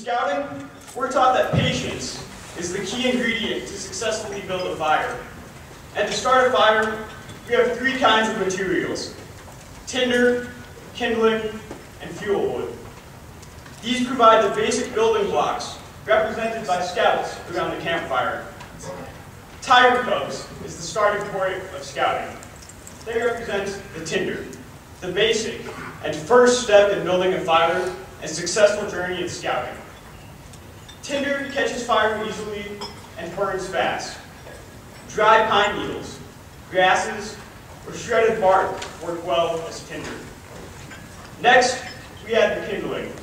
scouting, we're taught that patience is the key ingredient to successfully build a fire. And to start a fire, we have three kinds of materials: tinder, kindling, and fuel wood. These provide the basic building blocks represented by scouts around the campfire. Tiger cubs is the starting point of scouting. They represent the tinder, the basic and first step in building a fire and successful journey in scouting. Tinder catches fire easily and burns fast. Dry pine needles, grasses, or shredded bark work well as tinder. Next, we add the kindling.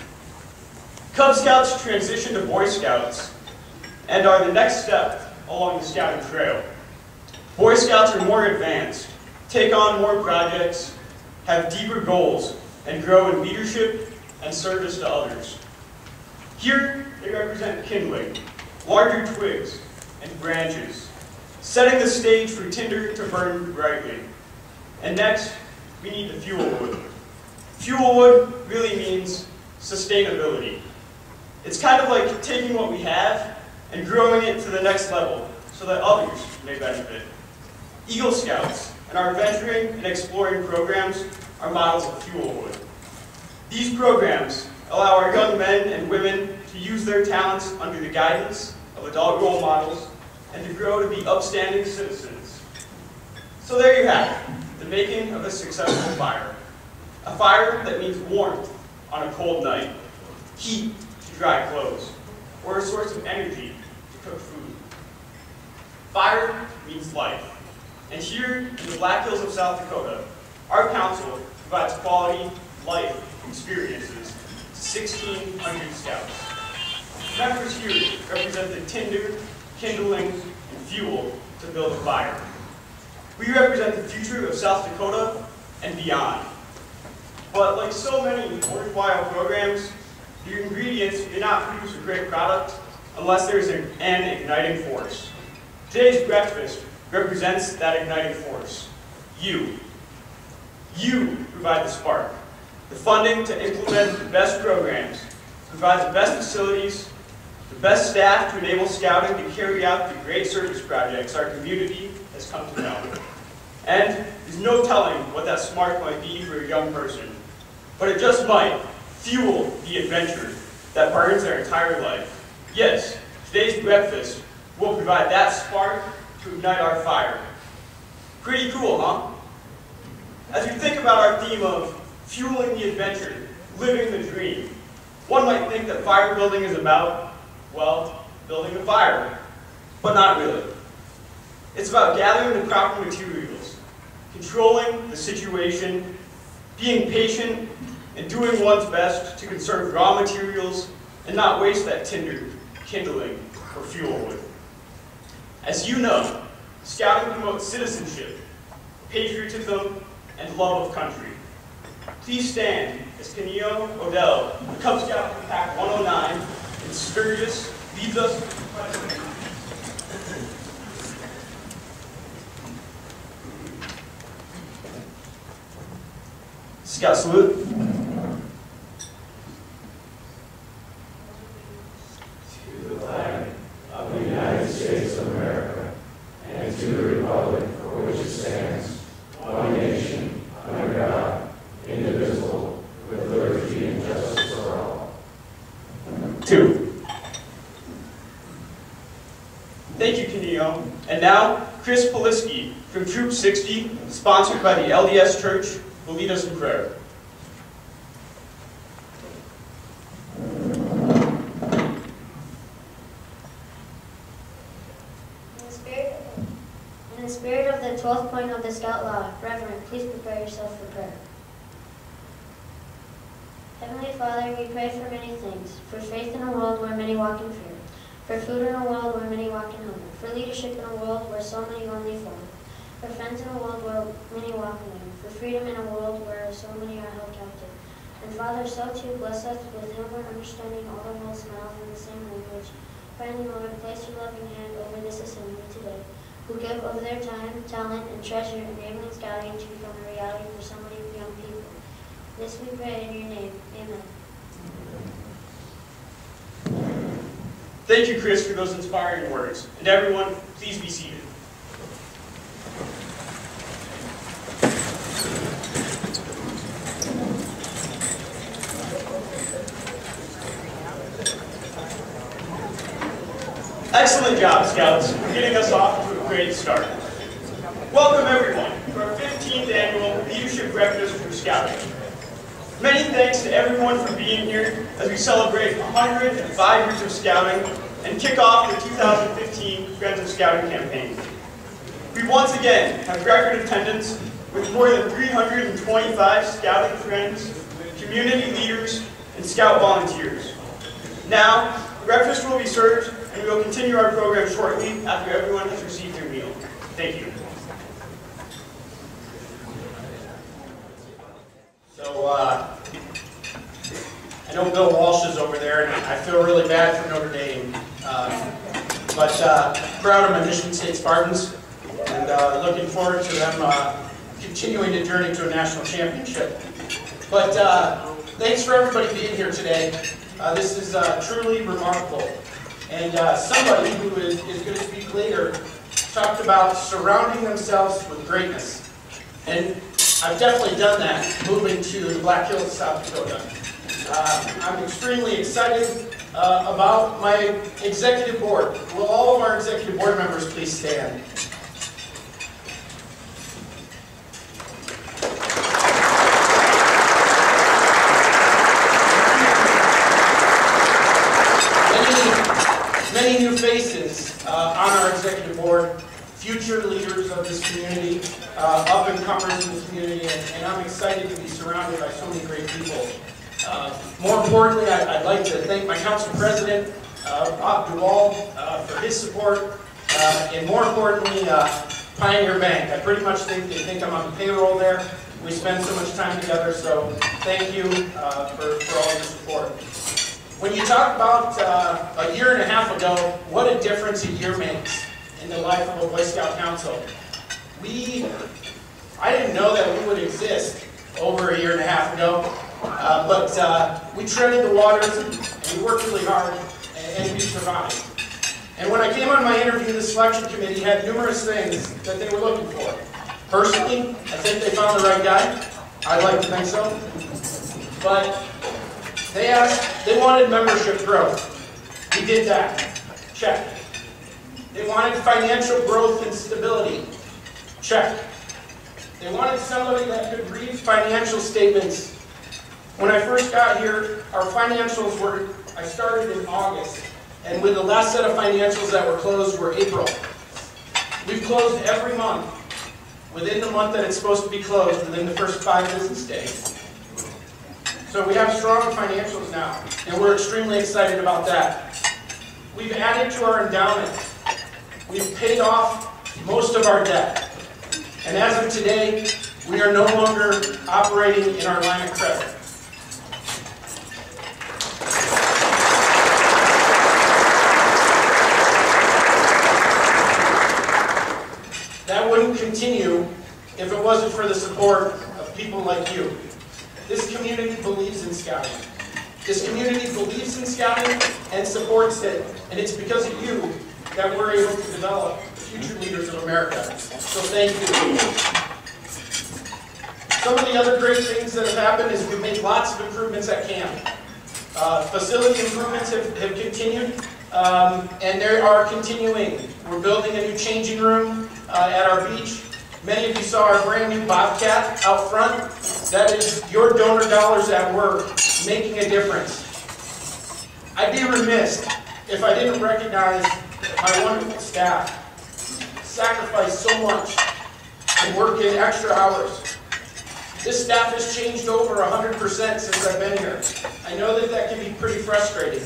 Cub Scouts transition to Boy Scouts and are the next step along the scouting trail. Boy Scouts are more advanced, take on more projects, have deeper goals, and grow in leadership and service to others. Here, they represent kindling, larger twigs and branches, setting the stage for tinder to burn brightly. And next, we need the fuel wood. Fuel wood really means sustainability. It's kind of like taking what we have and growing it to the next level so that others may benefit. Eagle Scouts and our venturing and exploring programs are models of fuel wood. These programs allow our young men and women to use their talents under the guidance of adult role models and to grow to be upstanding citizens. So there you have it, the making of a successful fire. A fire that means warmth on a cold night, heat to dry clothes, or a source of energy to cook food. Fire means life. And here in the Black Hills of South Dakota, our council provides quality life experiences to 1,600 scouts. Members here represent the tinder, kindling, and fuel to build a fire. We represent the future of South Dakota and beyond. But like so many worthwhile programs, the ingredients do not produce a great product unless there is an igniting force. Today's breakfast represents that igniting force. You. You provide the spark, the funding to implement the best programs, provide the best facilities, the best staff to enable scouting to carry out the great service projects our community has come to know. And there's no telling what that spark might be for a young person, but it just might fuel the adventure that burns their entire life. Yes, today's breakfast will provide that spark to ignite our fire. Pretty cool, huh? As we think about our theme of fueling the adventure, living the dream, one might think that fire building is about, well, building a fire, but not really. It's about gathering the proper materials, controlling the situation, being patient, and doing one's best to conserve raw materials and not waste that tinder, kindling, or fuel wood. As you know, scouting promotes citizenship, patriotism, and love of country. Please stand as Kenio Odell, the Cub Scout from Pack 109 in Sturgis, leads us to the pledge. Scout salute. To the flag of the United States of America and to the republic for which it stands, one nation, under God, indivisible, with liberty and justice for all. 2. Thank you, Kenio. And now, Chris Poliski from Troop 60, sponsored by the LDS Church, will lead us in prayer. In the spirit of the 12th point of the Scout Law, Reverend, please prepare yourself for prayer. Heavenly Father, we pray for many things: for faith in a world where many walk in fear, for food in a world where many walk in hunger, for leadership in a world where so many only fall, for friends in a world where many walk alone, for freedom in a world where so many are held captive. And Father, so too bless us with humble understanding, all the world smile in the same language. Finally, Lord, place your loving hand over this assembly today, who give of their time, talent, and treasure, enabling scouting to become a reality for so many young people. This we pray in your name. Amen. Thank you, Chris, for those inspiring words. And everyone, please be seated. Excellent job, Scouts, for getting us off to a great start. Welcome, everyone, to our 15th annual Leadership Breakfast for Scouting. Many thanks to everyone for being here as we celebrate 105 years of Scouting and kick off the 2015 Friends of Scouting campaign. We once again have record attendance with more than 325 Scouting friends, community leaders, and Scout volunteers. Now, breakfast will be served, and we will continue our program shortly after everyone has received their meal. Thank you. So, I know Bill Walsh is over there, and I feel really bad for Notre Dame. But proud of my Michigan State Spartans, and looking forward to them continuing the journey to a national championship. But thanks for everybody being here today. This is truly remarkable. And somebody who is going to speak later talked about surrounding themselves with greatness. And I've definitely done that, moving to the Black Hills, South Dakota. I'm extremely excited about my executive board. Will all of our executive board members please stand? Many new faces on our executive board, future leaders of this community, up-and-comers in the community, and I'm excited to be surrounded by so many great people. More importantly, I'd like to thank my council president, Bob Duvall, for his support, and more importantly, Pioneer Bank. I pretty much think they think I'm on the payroll there. We spend so much time together, so thank you for all your support. When you talk about a year and a half ago, what a difference a year makes in the life of a Boy Scout Council. I didn't know that we would exist over a year and a half ago, but we treaded the waters and we worked really hard and we survived. And when I came on my interview, the selection committee had numerous things that they were looking for. Personally, I think they found the right guy. I'd like to think so. But they wanted membership growth. We did that. Check. They wanted financial growth and stability. Check. They wanted somebody that could read financial statements. When I first got here, our financials were, I started in August, and with the last set of financials that were closed were April. We've closed every month, within the month that it's supposed to be closed, within the first 5 business days. So we have strong financials now, and we're extremely excited about that. We've added to our endowment. We've paid off most of our debt. And as of today, we are no longer operating in our line of credit. That wouldn't continue if it wasn't for the support of people like you. This community believes in Scouting. This community believes in Scouting and supports it, and it's because of you that we're able to develop future leaders of America. So thank you. Some of the other great things that have happened is we've made lots of improvements at camp. Facility improvements have continued, and they are continuing. We're building a new changing room at our beach. Many of you saw our brand new Bobcat out front. That is your donor dollars at work making a difference. I'd be remiss if I didn't recognize my wonderful staff. Sacrifice so much and work in extra hours. This staff has changed over 100% since I've been here. I know that that can be pretty frustrating,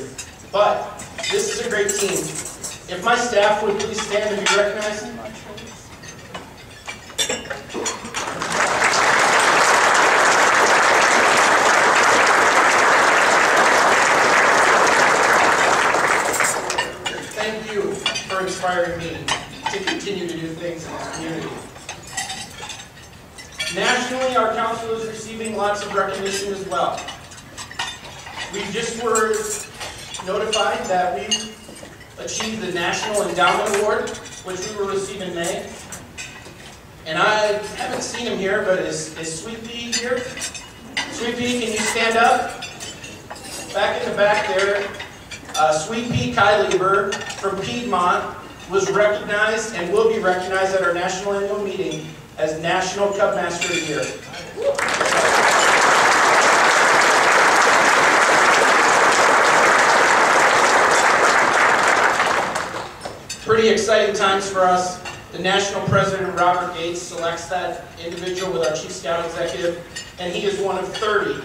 but this is a great team. If my staff would please stand and be recognized. Thank you for inspiring me to continue to do things in this community. Nationally, our council is receiving lots of recognition as well. We just were notified that we achieved the National Endowment Award, which we will receive in May. And I haven't seen him here, but is Sweet Pea here? Sweet Pea, can you stand up? Back in the back there, Sweet Pea Kylieber from Piedmont was recognized and will be recognized at our national annual meeting as National Cubmaster of the Year. Pretty exciting times for us. The national president, Robert Gates, selects that individual with our Chief Scout Executive, and he is one of 30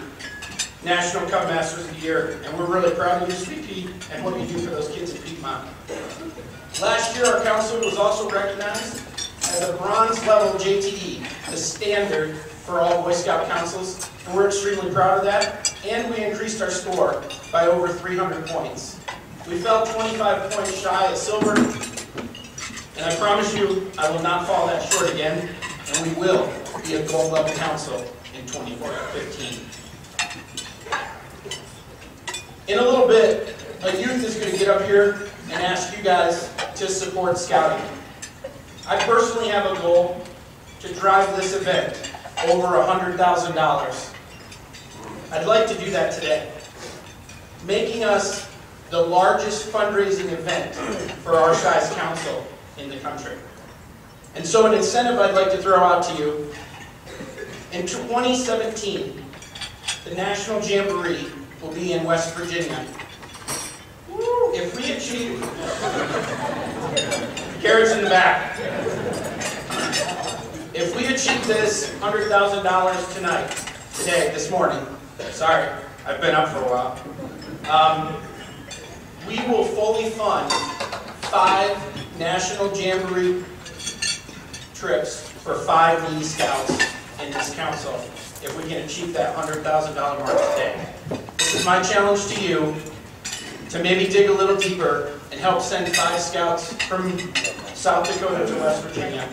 National Cubmasters of the Year, and we're really proud of you, Sweet Pea, and what you do for those kids in Piedmont. Last year, our council was also recognized as a bronze level JTE, the standard for all Boy Scout councils, and we're extremely proud of that, and we increased our score by over 300 points. We fell 25 points shy of silver, and I promise you, I will not fall that short again, and we will be a gold level council in 2015. In a little bit, a youth is going to get up here and ask you guys to support scouting. I personally have a goal to drive this event over $100,000. I'd like to do that today, making us the largest fundraising event for our size council in the country. And so an incentive I'd like to throw out to you, in 2017, the National Jamboree will be in West Virginia. If we achieve, carrots in the back. If we achieve this $100,000 today, this morning, sorry, I've been up for a while, we will fully fund 5 National Jamboree trips for 5 needy scouts in this council if we can achieve that $100,000 mark today. This is my challenge to you to maybe dig a little deeper and help send 5 scouts from South Dakota to West Virginia.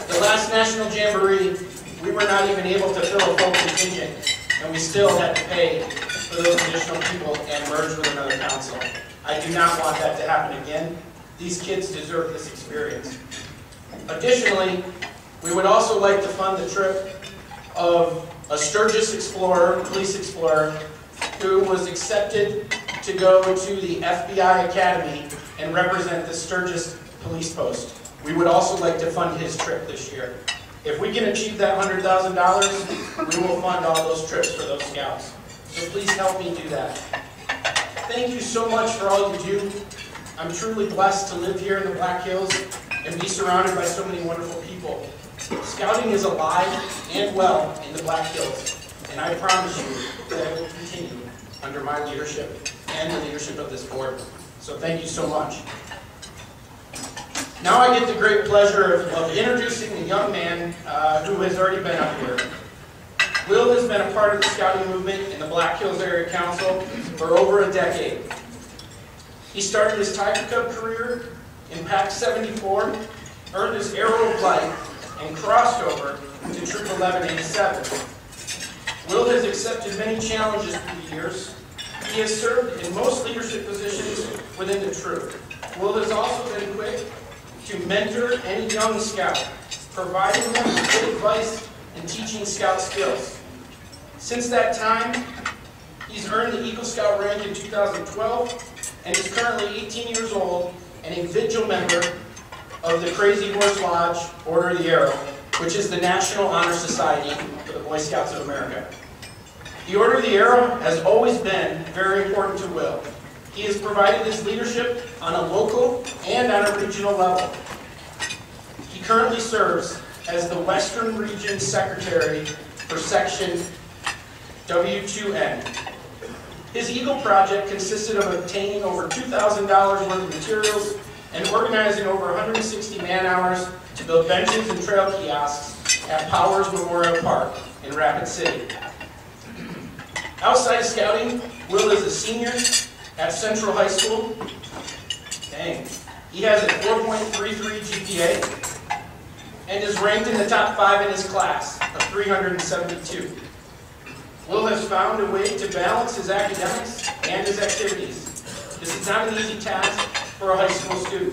The last National Jamboree, we were not even able to fill a full contingent, and we still had to pay for those additional people and merge with another council. I do not want that to happen again. These kids deserve this experience. Additionally, we would also like to fund the trip of a Sturgis explorer, police explorer, who was accepted to go to the FBI Academy and represent the Sturgis police post. We would also like to fund his trip this year. If we can achieve that $100,000, we will fund all those trips for those scouts. So please help me do that. Thank you so much for all you do. I'm truly blessed to live here in the Black Hills and be surrounded by so many wonderful people. Scouting is alive and well in the Black Hills, and I promise you that it will continue under my leadership and the leadership of this board. So thank you so much. Now I get the great pleasure of introducing a young man who has already been up here. Will has been a part of the scouting movement in the Black Hills Area Council for over a decade. He started his Tiger Cub career in Pack 74, earned his Arrow of Light, and crossed over to Troop 1187. Will has accepted many challenges through the years. He has served in most leadership positions within the troop. Will has also been quick to mentor any young scout, providing them with good advice and teaching scout skills. Since that time, he's earned the Eagle Scout rank in 2012 and is currently 18 years old and a vigil member of the Crazy Horse Lodge Order of the Arrow, which is the National Honor Society for the Boy Scouts of America. The Order of the Arrow has always been very important to Will. He has provided his leadership on a local and on a regional level. He currently serves as the Western Region Secretary for Section W2N. His Eagle project consisted of obtaining over $2,000 worth of materials and organizing over 160 man-hours to build benches and trail kiosks at Powers Memorial Park in Rapid City. Outside of scouting, Will is a senior at Central High School. Dang. He has a 4.33 GPA and is ranked in the top 5 in his class of 372. Will has found a way to balance his academics and his activities. This is not an easy task, for a high school student.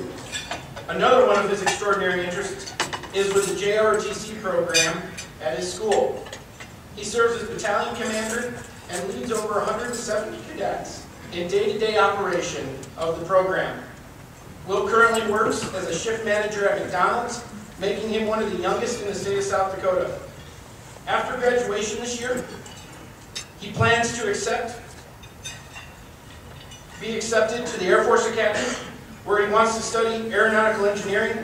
Another one of his extraordinary interests is with the JROTC program at his school. He serves as battalion commander and leads over 170 cadets in day-to-day operation of the program. Will currently works as a shift manager at McDonald's, making him one of the youngest in the state of South Dakota. After graduation this year, he plans to be accepted to the Air Force Academy, where he wants to study aeronautical engineering.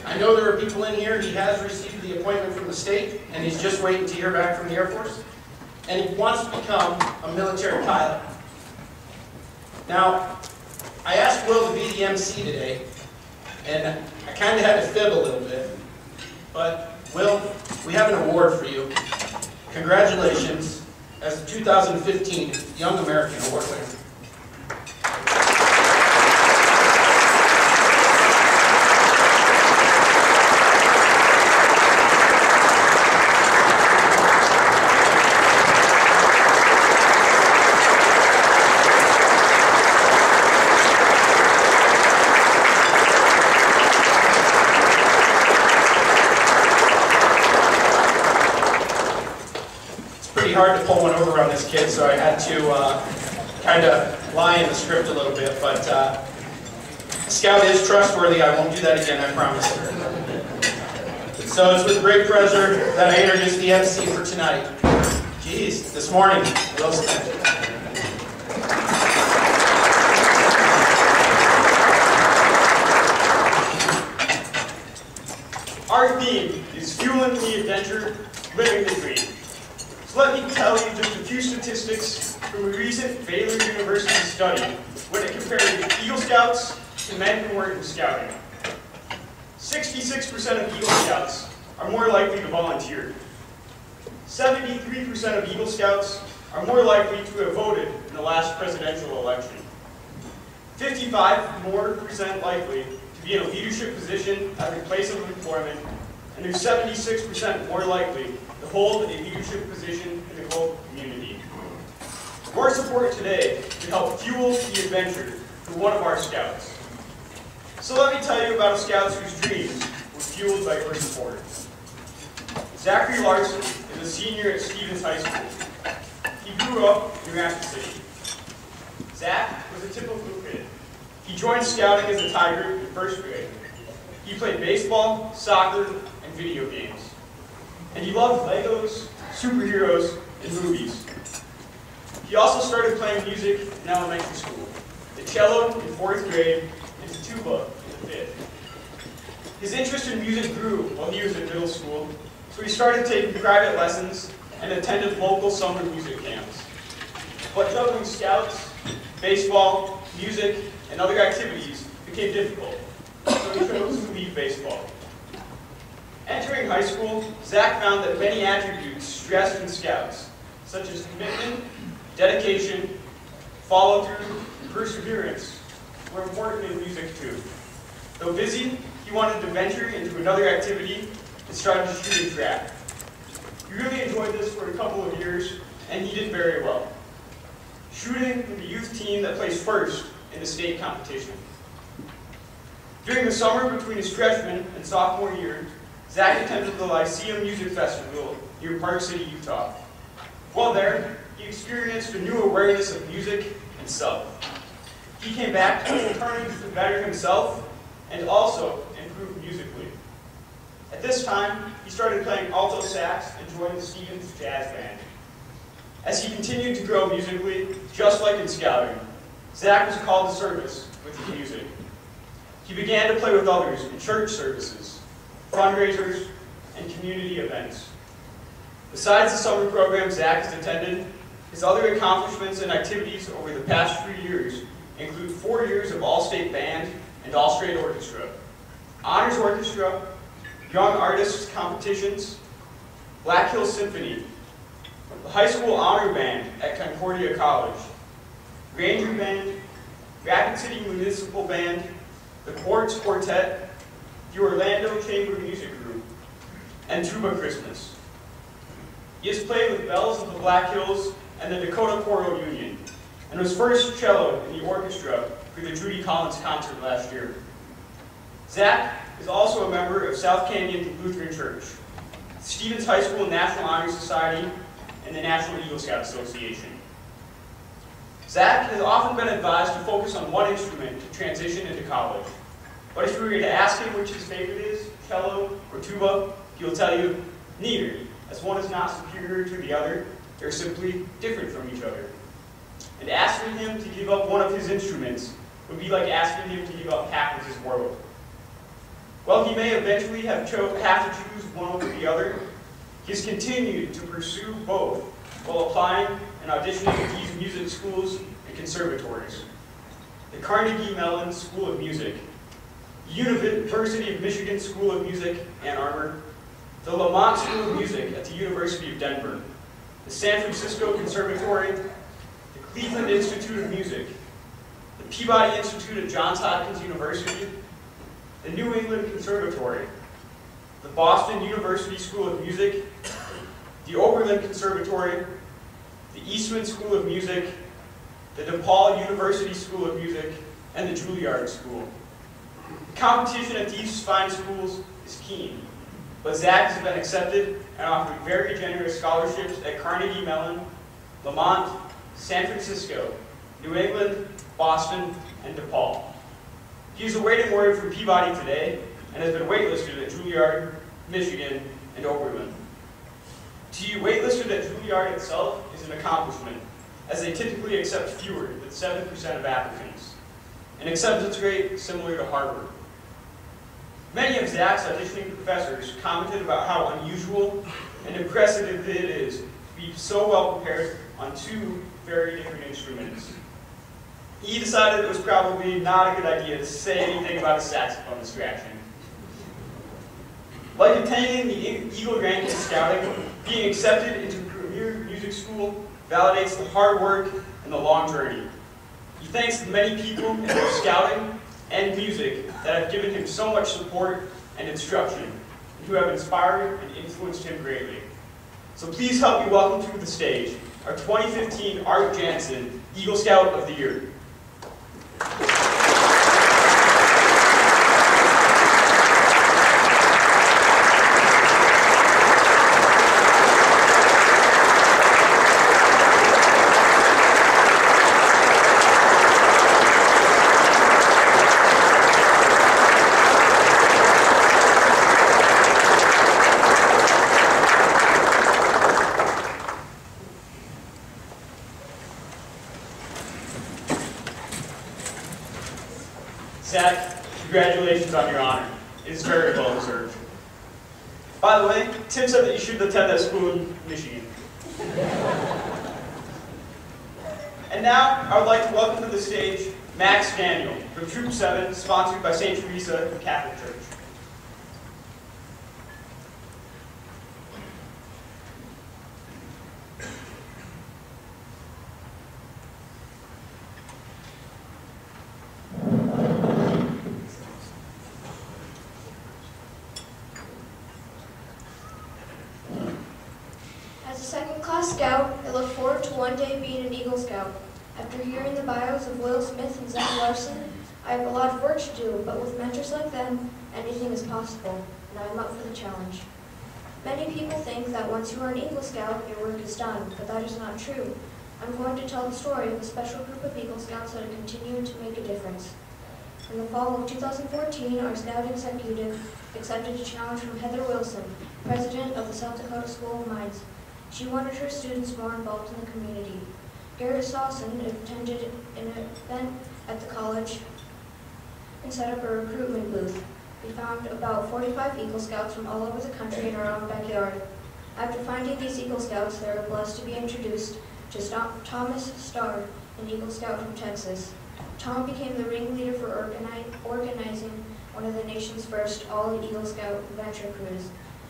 I know there are people in here, he has received the appointment from the state, and he's just waiting to hear back from the Air Force. And he wants to become a military pilot. Now, I asked Will to be the MC today, and I kind of had to fib a little bit. But, Will, we have an award for you. Congratulations as the 2015 Young American Award winner. Hard to pull one over on this kid, so I had to kind of lie in the script a little bit, but Scout is trustworthy. I won't do that again, I promise. So it's with great pleasure that I introduce the MC for tonight. Jeez, this morning, Will Smith. Our theme is fueling the adventure, living the dream. So let me tell you just a few statistics from a recent Baylor University study when it compared Eagle Scouts to men who work in scouting. 66% of Eagle Scouts are more likely to volunteer. 73% of Eagle Scouts are more likely to have voted in the last presidential election. 55% more likely to be in a leadership position at their place of employment, and they're 76% more likely to hold a leadership position in the local community. Your support today to help fuel the adventure for one of our scouts. So let me tell you about a scout whose dreams were fueled by your support. Zachary Larson is a senior at Stevens High School. He grew up in Rapid City. Zach was a typical kid. He joined scouting as a tiger in first grade. He played baseball, soccer, and video games. And he loved Legos, superheroes, and movies. He also started playing music in elementary school, the cello in 4th grade, and the tuba in the 5th. His interest in music grew while he was in middle school, so he started taking private lessons and attended local summer music camps. But juggling scouts, baseball, music, and other activities became difficult, so he chose to leave baseball. Entering high school, Zach found that many attributes stressed in scouts, such as commitment, dedication, follow-through, and perseverance, were important in music too. Though busy, he wanted to venture into another activity and started shooting track. He really enjoyed this for a couple of years, and he did very well, shooting with the youth team that placed first in the state competition. During the summer between his freshman and sophomore year, Zach attended the Lyceum Music Festival near Park City, Utah. While there, he experienced a new awareness of music and self. He came back determined to better himself and also improve musically. At this time, he started playing alto sax and joined the Stevens Jazz Band. As he continued to grow musically, just like in scouting, Zach was called to service with his music. He began to play with others in church services, fundraisers, and community events. Besides the summer program Zach has attended, his other accomplishments and activities over the past 3 years include 4 years of All-State Band and All-State Orchestra, Honors Orchestra, Young Artists Competitions, Black Hills Symphony, the High School Honor Band at Concordia College, Ranger Band, Rapid City Municipal Band, the Quartz Quartet, the Orlando Chamber Music Group, and Tuba Christmas. He has played with Bells of the Black Hills and the Dakota Choral Union. and was first cello in the orchestra for the Judy Collins concert last year. Zach is also a member of South Canyon Lutheran Church, Stevens High School National Honor Society, and the National Eagle Scout Association. Zach has often been advised to focus on one instrument to transition into college. But if you were to ask him which his favorite is, cello or tuba, he'll tell you neither, as one is not superior to the other, they're simply different from each other. And asking him to give up one of his instruments would be like asking him to give up half of his world. While he may eventually have to choose one over the other, he has continued to pursue both while applying and auditioning at these music schools and conservatories. The Carnegie Mellon School of Music, the University of Michigan School of Music, Ann Arbor, the Lamont School of Music at the University of Denver, the San Francisco Conservatory, the Cleveland Institute of Music, the Peabody Institute at Johns Hopkins University, the New England Conservatory, the Boston University School of Music, the Oberlin Conservatory, the Eastman School of Music, the DePaul University School of Music, and the Juilliard School. The competition at these fine schools is keen, but Zach has been accepted and offered very generous scholarships at Carnegie Mellon, Lamont, San Francisco, New England, Boston, and DePaul. He is awaiting word from Peabody today and has been waitlisted at Juilliard, Michigan, and Oberlin. To be waitlisted at Juilliard itself is an accomplishment, as they typically accept fewer than 7% of applicants, an acceptance rate similar to Harvard. Many of Zach's auditioning professors commented about how unusual and impressive it is to be so well prepared on two very different instruments. He decided it was probably not a good idea to say anything about a saxophone distraction. Like attaining the Eagle rank in scouting, being accepted into premier music school validates the hard work and the long journey. He thanks the many people in both scouting and music that have given him so much support and instruction, and who have inspired and influenced him greatly. So please help me welcome to the stage our 2015 Art Jansen Eagle Scout of the Year. Zach, congratulations on your honor. It is very well deserved. By the way, Tim said that you should attend that school in Michigan. And now, I would like to welcome to the stage Max Daniel from Troop 7, sponsored by St. Teresa Catholic Church. As a second-class scout, I look forward to one day being an Eagle Scout. After hearing the bios of Will Smith and Zach Larson, I have a lot of work to do, but with mentors like them, anything is possible, and I am up for the challenge. Many people think that once you are an Eagle Scout, your work is done, but that is not true. I'm going to tell the story of a special group of Eagle Scouts that are continuing to make a difference. In the fall of 2014, our Scout executive accepted a challenge from Heather Wilson, president of the South Dakota School of Mines. She wanted her students more involved in the community. Garrett Sawson attended an event at the college and set up a recruitment booth. We found about 45 Eagle Scouts from all over the country in our own backyard. After finding these Eagle Scouts, they were blessed to be introduced to Thomas Starr, an Eagle Scout from Texas. Tom became the ringleader for organizing one of the nation's first all-Eagle Scout adventure crews.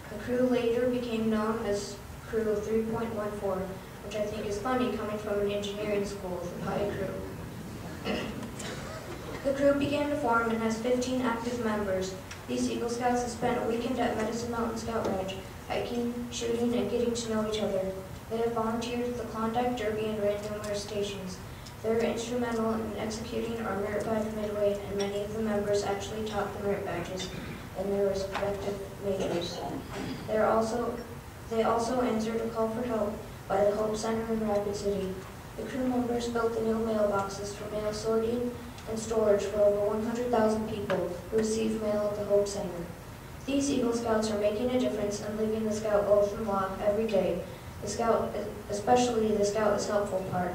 The crew later became known as Crew 3.14, which I think is funny coming from an engineering school, the PI crew. The crew began to form and has 15 active members. These Eagle Scouts have spent a weekend at Medicine Mountain Scout Ranch, hiking, shooting, and getting to know each other. They have volunteered at the Klondike Derby and ran numerous stations. They were instrumental in executing our merit badge midway, and many of the members actually topped the merit badges in their respective majors. They also answered a call for help by the Hope Center in Rapid City. The crew members built the new mailboxes for mail sorting and storage for over 100,000 people who receive mail at the Hope Center. These Eagle Scouts are making a difference and living the Scout oath and law every day. The Scout, especially the Scout is helpful part.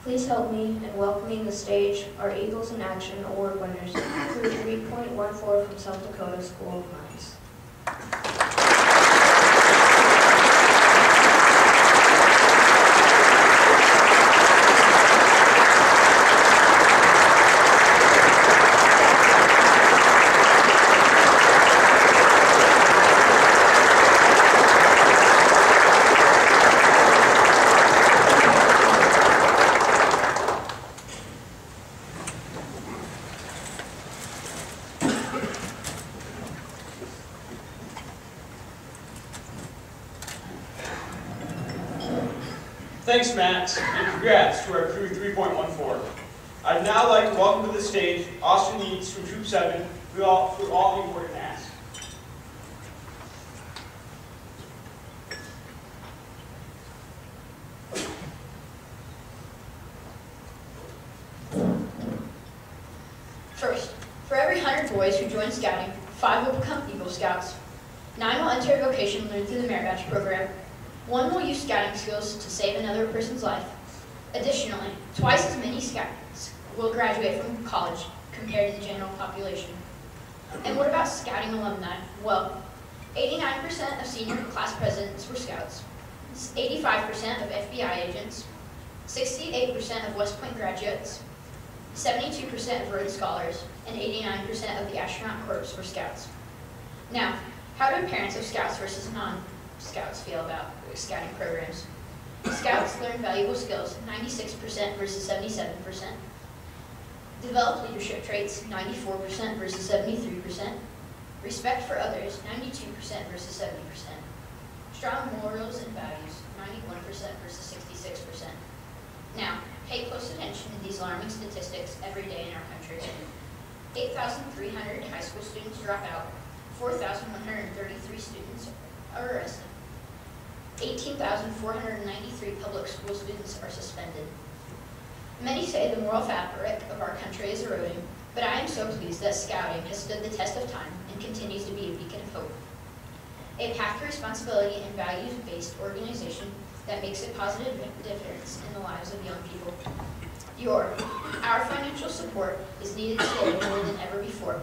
Please help me in welcoming the stage our Eagles in Action Award winners, Crew 3.14 from South Dakota School of Mines. Thanks, Matt, and congrats to our Crew 3.14. I'd now like to welcome to the stage Austin Eads from Troop 7 with all the important acts. First, for every 100 boys who join Scouting, 5 will become Eagle Scouts. 9 will enter a vocation learned through the Merit Badge program. 1 will use scouting skills to save another person's life. Additionally, twice as many Scouts will graduate from college compared to the general population. And what about Scouting alumni? Well, 89% of senior class presidents were Scouts, 85% of FBI agents, 68% of West Point graduates, 72% of Rhodes Scholars, and 89% of the astronaut corps were Scouts. Now, how do parents of Scouts versus non-Scouts feel about Scouting programs? Scouts learn valuable skills, 96% versus 77%. Develop leadership traits, 94% versus 73%. Respect for others, 92% versus 70%. Strong morals and values, 91% versus 66%. Now, pay close attention to these alarming statistics every day in our country. 8,300 high school students drop out, 4,133 students are arrested, 18,493 public school students are suspended. Many say the moral fabric of our country is eroding, but I am so pleased that Scouting has stood the test of time and continues to be a beacon of hope. A path to responsibility and values-based organization that makes a positive difference in the lives of young people. Our financial support is needed today more than ever before,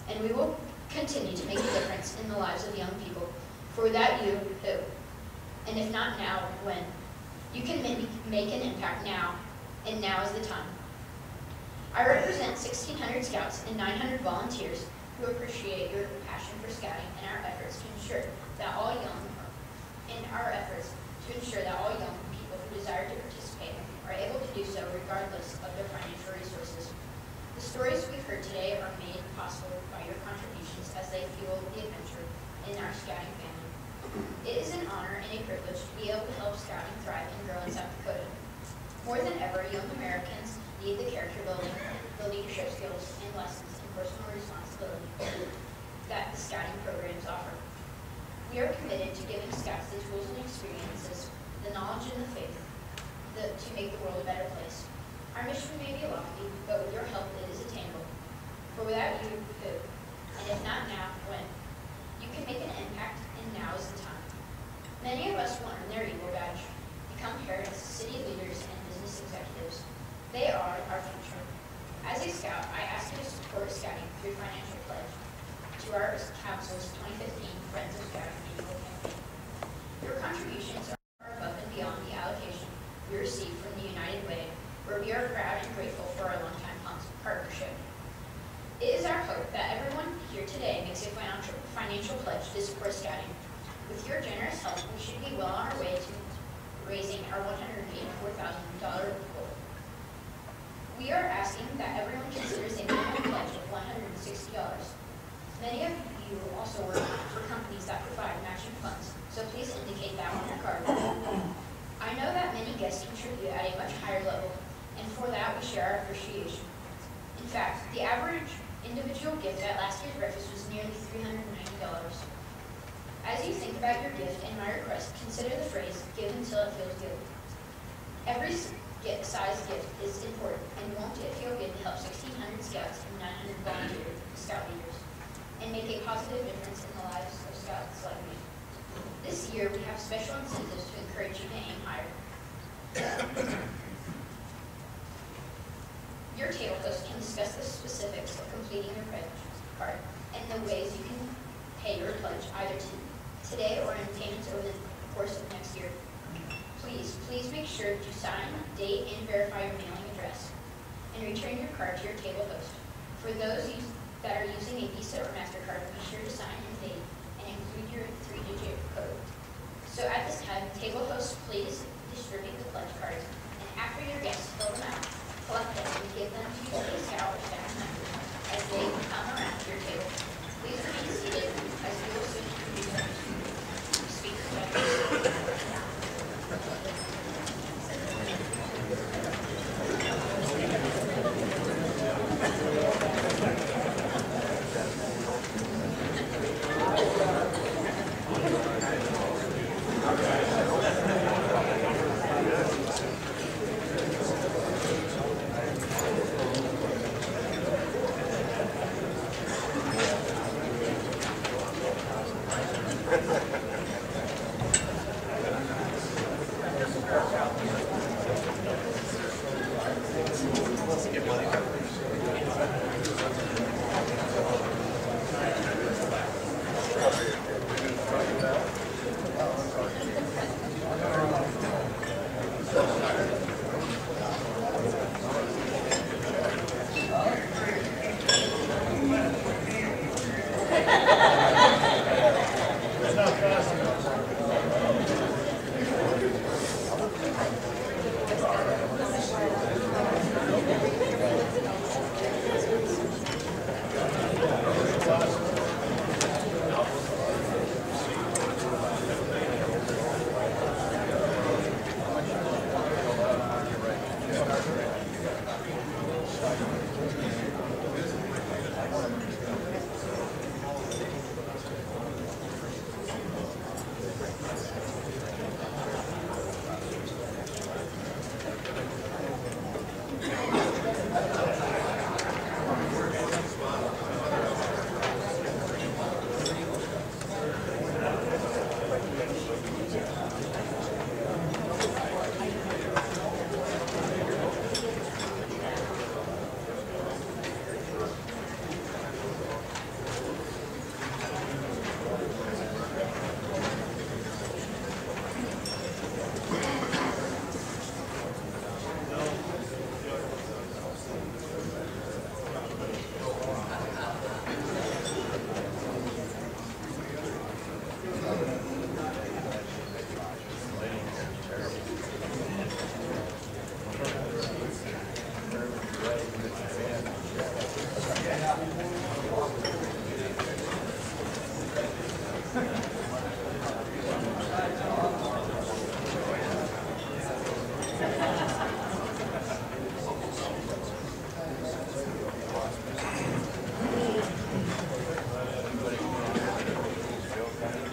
and we will continue to make a difference in the lives of young people. For without you, who? And if not now, when? You can make an impact now, and now is the time. I represent 1,600 Scouts and 900 volunteers who appreciate your passion for Scouting and our efforts to ensure that all young people who desire to participate are able to do so regardless of their financial resources. The stories we've heard today are made possible by your contributions as they fuel the adventure in our Scouting family. It is an honor and a privilege to be able to help Scouting thrive and grow in South Dakota. More than ever, young Americans need the character building, the leadership skills, and lessons in personal responsibility that the Scouting programs offer. We are committed to giving Scouts the tools and experiences, the knowledge and the faith to make the world a better place. Our mission may be lofty, but with your help it is attainable. For without you, who? And if not now, when? You can make an impact, and now is the time. Many of us will earn their Eagle Badge, become parents, city leaders, and business executives. They are our future. As a Scout, I ask you to support Scouting through financial pledge to our Council's 2015 Friends of Scouting annual campaign. Your contributions are above and beyond the allocation we received from the United Way, where we are proud and grateful for our longtime partnership. It is our hope that everyone here today makes a financial pledge to support Scouting. With your generous help, we should be well on our way to raising our $184,000 goal. We are asking that everyone considers a minimum pledge of $160. Many of you also work for companies that provide matching funds, so please indicate that on your card. I know that many guests contribute at a much higher level, and for for that, we share our appreciation. In fact, the average individual gift at last year's breakfast was nearly $390. As you think about your gift and my request, consider the phrase, give until it feels good. Every size gift is important, and won't it feel good to help 1,600 scouts and 900 volunteer scout leaders, and make a positive difference in the lives of scouts like me. This year, we have special incentives to encourage you to aim higher. Your table host can discuss the specifics of completing your pledge card and the ways you can pay your pledge either today or in payments over the course of next year. Please make sure to sign, date, and verify your mailing address, and return your card to your table host. For those that are using a Visa or MasterCard, be sure to sign and date and include your 3-digit code. So at this time, table hosts, please distribute the pledge cards, and after your guests fill them out, collect them and give them to a scout or staff member as they come around your table. Please remain seated as we will soon introduce our speaker.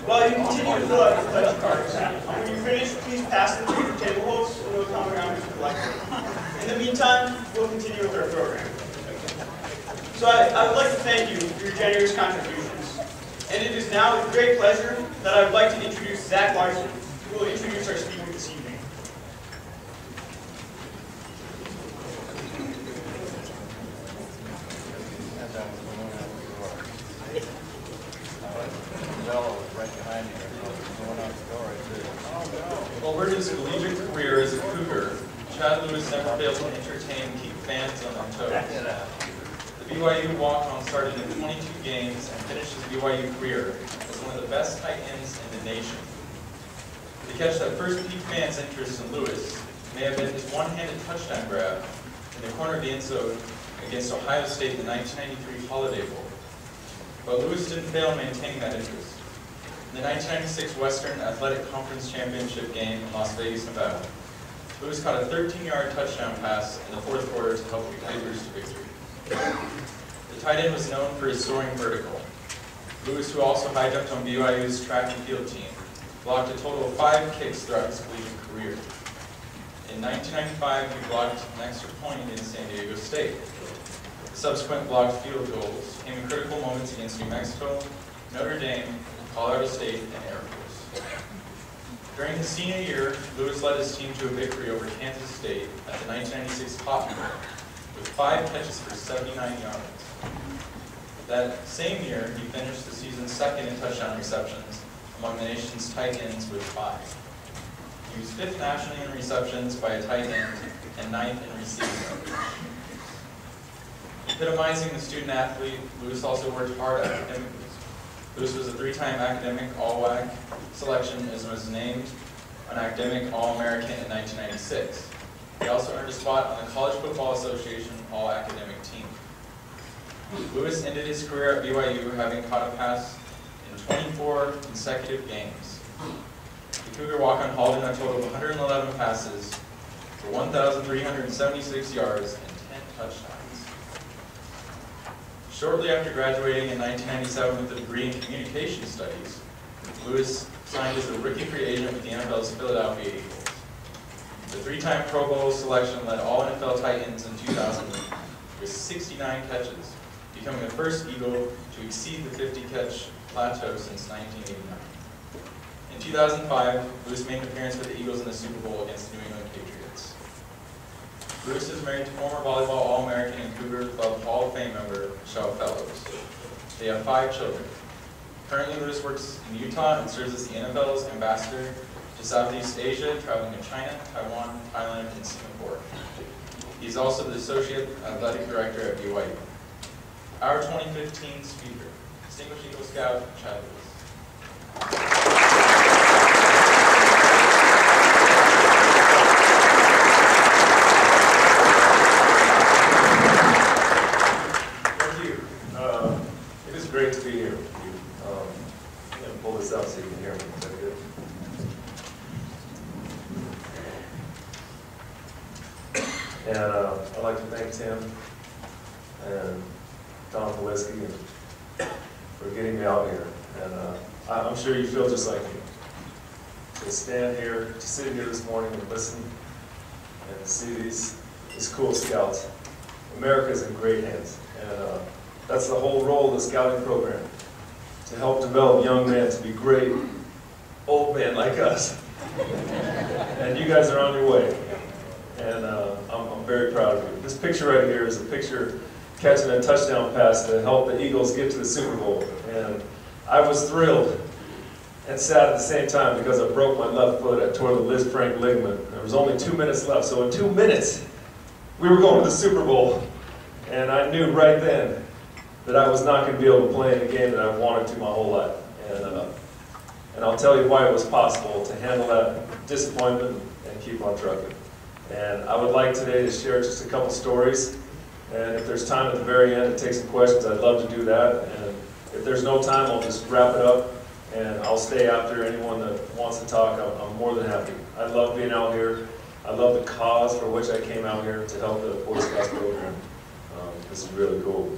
While you continue to fill out your pledge cards, when you finish, please pass them to your table hosts and we'll come around to collect them. In the meantime, we'll continue with our program. So I would like to thank you for your generous contributions. And it is now with great pleasure that I would like to introduce Zach Larson, who will introduce our speaker this evening. Over his collegiate career as a Cougar, Chad Lewis never failed to entertain and keep fans on their toes. The BYU walk-on started in 22 games and finished his BYU career as one of the best tight ends in the nation. The catch that first piqued fans' interest in Lewis may have been his one-handed touchdown grab in the corner of the end zone against Ohio State in the 1993 Holiday Bowl. But Lewis didn't fail in maintaining that interest. In the 1996 Western Athletic Conference Championship game in Las Vegas, Nevada, Lewis caught a 13-yard touchdown pass in the fourth quarter to help the Cougars to victory. The tight end was known for his soaring vertical. Lewis, who also high jumped on BYU's track and field team, blocked a total of 5 kicks throughout his collegiate career. In 1995, he blocked an extra point against San Diego State. The subsequent blocked field goals came in critical moments against New Mexico, Notre Dame, Colorado State, and Air Force. During his senior year, Lewis led his team to a victory over Kansas State at the 1996 Cotton Bowl, with 5 catches for 79 yards. That same year, he finished the season's second in touchdown receptions among the nation's tight ends with 5. He was 5th nationally in receptions by a tight end and 9th in receiving yards. Epitomizing the student athlete, Lewis also worked hard academically. Lewis was a 3-time academic All-WAC selection and was named an academic All-American in 1996. He also earned a spot on the College Football Association All-Academic team. Lewis ended his career at BYU having caught a pass in 24 consecutive games. The Cougar walk-on hauled in a total of 111 passes for 1,376 yards and 10 touchdowns. Shortly after graduating in 1997 with a degree in communication studies, Lewis signed as a rookie free agent with the NFL's Philadelphia Eagles. The 3-time Pro Bowl selection led all NFL tight ends in 2000 with 69 catches, becoming the first Eagle to exceed the 50-catch plateau since 1989. In 2005, Lewis made an appearance for the Eagles in the Super Bowl against the New England Patriots. Lewis is married to former volleyball All-American and Cougar Club Hall of Fame member Michelle Fellows. They have 5 children. Currently, Lewis works in Utah and serves as the NFL's ambassador to Southeast Asia, traveling to China, Taiwan, Thailand, and Singapore. He's also the Associate Athletic Director at BYU. Our 2015 speaker, Distinguished Eagle Scout Chad Lewis. Thank you. It is great to be here with you. I'm going to pull this out so you can hear me. Is that good? And I'd like to thank Tim and Tom Polisky for getting me out here. And I'm sure you feel just like me. To stand here, to sit here this morning and listen and see these cool scouts. America's in great hands. And that's the whole role of the scouting program, to help develop young men to be great old men like us. And you guys are on your way. And I'm very proud of you. This picture right here is a picture catching a touchdown pass to help the Eagles get to the Super Bowl. And I was thrilled and sad at the same time because I broke my left foot. I tore the Liz Frank ligament. There was only 2 minutes left. So in 2 minutes, we were going to the Super Bowl. And I knew right then that I was not going to be able to play in a game that I wanted to my whole life. And I'll tell you why it was possible to handle that disappointment and keep on trucking. And I would like today to share just a couple stories. And if there's time at the very end to take some questions, I'd love to do that. And if there's no time, I'll just wrap it up. And I'll stay after anyone that wants to talk. I'm more than happy. I love being out here. I love the cause for which I came out here to help the Boy Scouts program. This is really cool.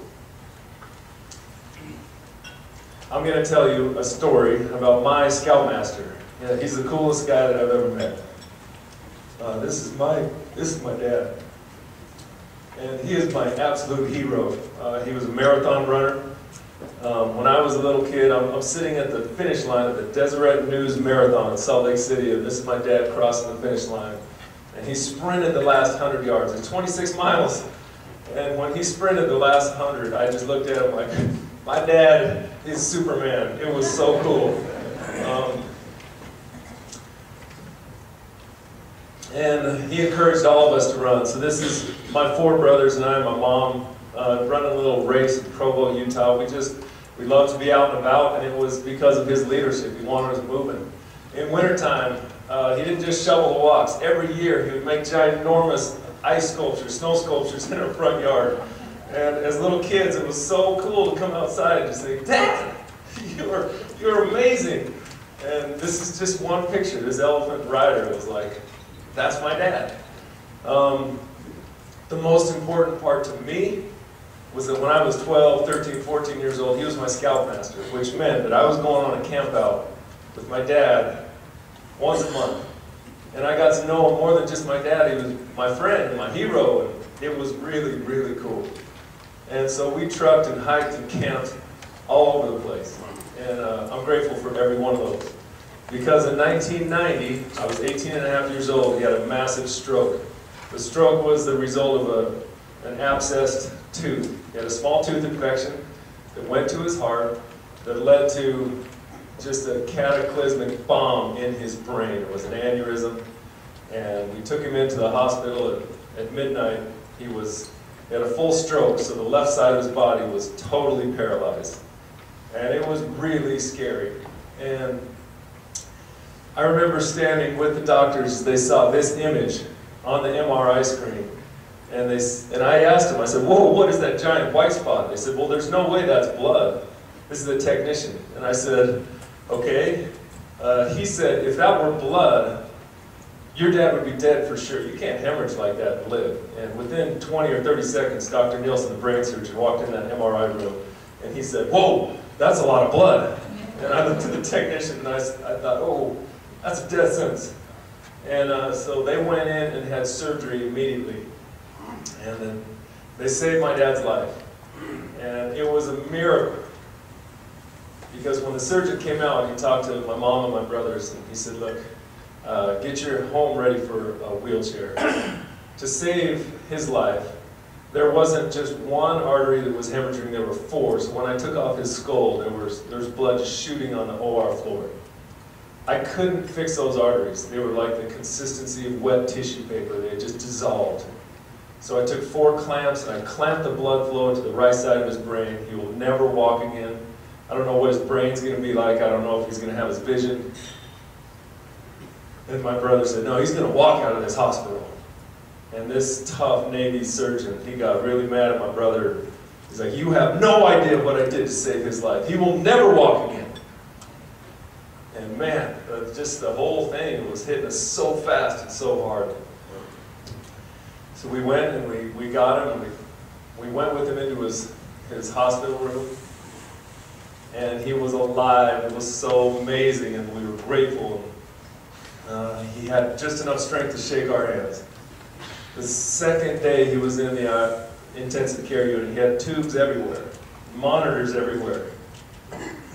I'm going to tell you a story about my Scoutmaster. Yeah, he's the coolest guy that I've ever met. This is my dad. And he is my absolute hero. He was a marathon runner. When I was a little kid, I'm sitting at the finish line of the Deseret News Marathon in Salt Lake City, and this is my dad crossing the finish line. And he sprinted the last 100 yards. It's 26 miles. And when he sprinted the last 100, I just looked at him like, my dad is Superman. It was so cool. And he encouraged all of us to run. So this is my 4 brothers and I and my mom running a little race in Provo, Utah. We loved to be out and about, and it was because of his leadership. He wanted us moving. In wintertime, he didn't just shovel the walks. Every year, he would make ginormous ice sculptures, snow sculptures in our front yard. And as little kids, it was so cool to come outside and just say, Dad, you're amazing. And this is just one picture. This elephant rider was like that's my dad. The most important part to me was that when I was 12, 13, 14 years old, he was my scoutmaster, which meant that I was going on a camp out with my dad once a month. And I got to know him more than just my dad. He was my friend and my hero, and it was really, really cool. And so we trucked and hiked and camped all over the place. And I'm grateful for every one of those. Because in 1990, I was 18 and a half years old, he had a massive stroke. The stroke was the result of an abscessed tooth. He had a small tooth infection that went to his heart that led to just a cataclysmic bomb in his brain. It was an aneurysm, and we took him into the hospital at midnight. He had a full stroke, so the left side of his body was totally paralyzed. And it was really scary. And I remember standing with the doctors. They saw this image on the MRI screen. And I asked them, I said, whoa, what is that giant white spot? They said, well, there's no way that's blood. This is the technician. And I said, okay. He said, if that were blood, your dad would be dead for sure. You can't hemorrhage like that and live. And within 20 or 30 seconds, Dr. Nielsen, the brain surgeon, walked in that MRI room, and he said, whoa, that's a lot of blood. And I looked at the technician, and I thought, oh, that's a death sentence. And so they went in and had surgery immediately. And then they saved my dad's life. And it was a miracle. Because when the surgeon came out, he talked to my mom and my brothers, and he said, look, get your home ready for a wheelchair. To save his life, there wasn't just one artery that was hemorrhaging, there were four. So when I took off his skull, there was blood just shooting on the OR floor. I couldn't fix those arteries. They were like the consistency of wet tissue paper. They just dissolved. So I took 4 clamps and I clamped the blood flow to the right side of his brain. He will never walk again. I don't know what his brain's going to be like. I don't know if he's going to have his vision. And my brother said, no, he's going to walk out of this hospital. And this tough Navy surgeon, he got really mad at my brother. He's like, you have no idea what I did to save his life. He will never walk again. And man, just the whole thing was hitting us so fast and so hard. So we went and we got him, and we went with him into his hospital room. And he was alive. It was so amazing, and we were grateful. He had just enough strength to shake our hands. The second day he was in the intensive care unit, he had tubes everywhere, monitors everywhere.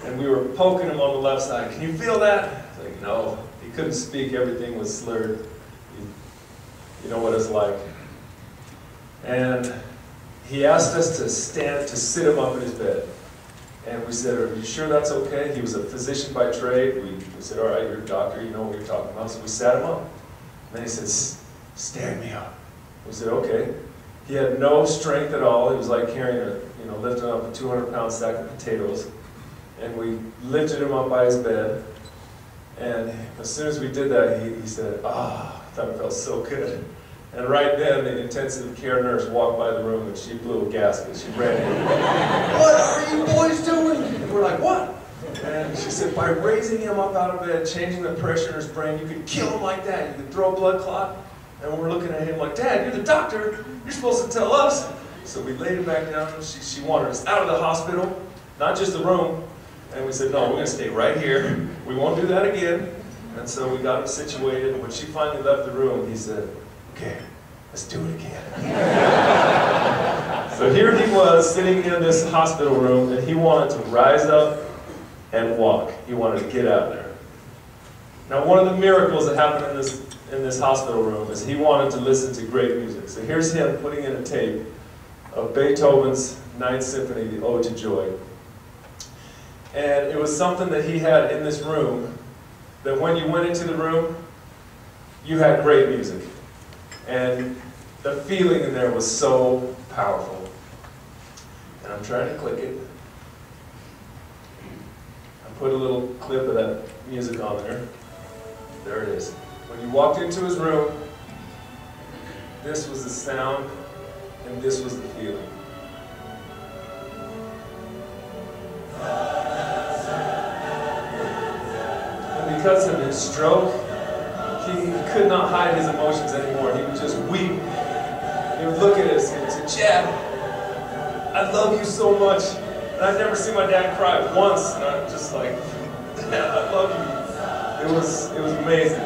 And we were poking him on the left side. Can you feel that? It's like, no. He couldn't speak. Everything was slurred. You know what it's like. And he asked us to sit him up in his bed. And we said, are you sure that's okay? He was a physician by trade. We said, all right, you're a doctor. You know what you're talking about. So we sat him up. And then he said, stand me up. We said, okay. He had no strength at all. It was like carrying lifting up a 200-pound sack of potatoes. And we lifted him up by his bed. And as soon as we did that, he said, I thought it felt so good. And right then, the intensive care nurse walked by the room and she blew a gasket. She ran in. What are you boys doing? And we're like, what? And she said, by raising him up out of bed, changing the pressure in his brain, you could kill him like that. You could throw a blood clot. And we're looking at him like, Dad, you're the doctor. You're supposed to tell us. So we laid him back down. She wanted us out of the hospital, not just the room. And we said, no, we're going to stay right here. We won't do that again. And so we got him situated. When she finally left the room, he said, okay, let's do it again. So here he was sitting in this hospital room, and he wanted to rise up and walk. He wanted to get out there. Now, one of the miracles that happened in this hospital room is he wanted to listen to great music. So here's him putting in a tape of Beethoven's Ninth Symphony, the Ode to Joy. And it was something that he had in this room that when you went into the room, you had great music. And the feeling in there was so powerful. And I'm trying to click it. I put a little clip of that music on there. There it is. When you walked into his room, this was the sound and this was the feeling. And because of his stroke, he could not hide his emotions anymore. He would just weep. He would look at us and he'd say, Chad, I love you so much. And I've never seen my dad cry once. And I'm just like, Dad, I love you. It was amazing.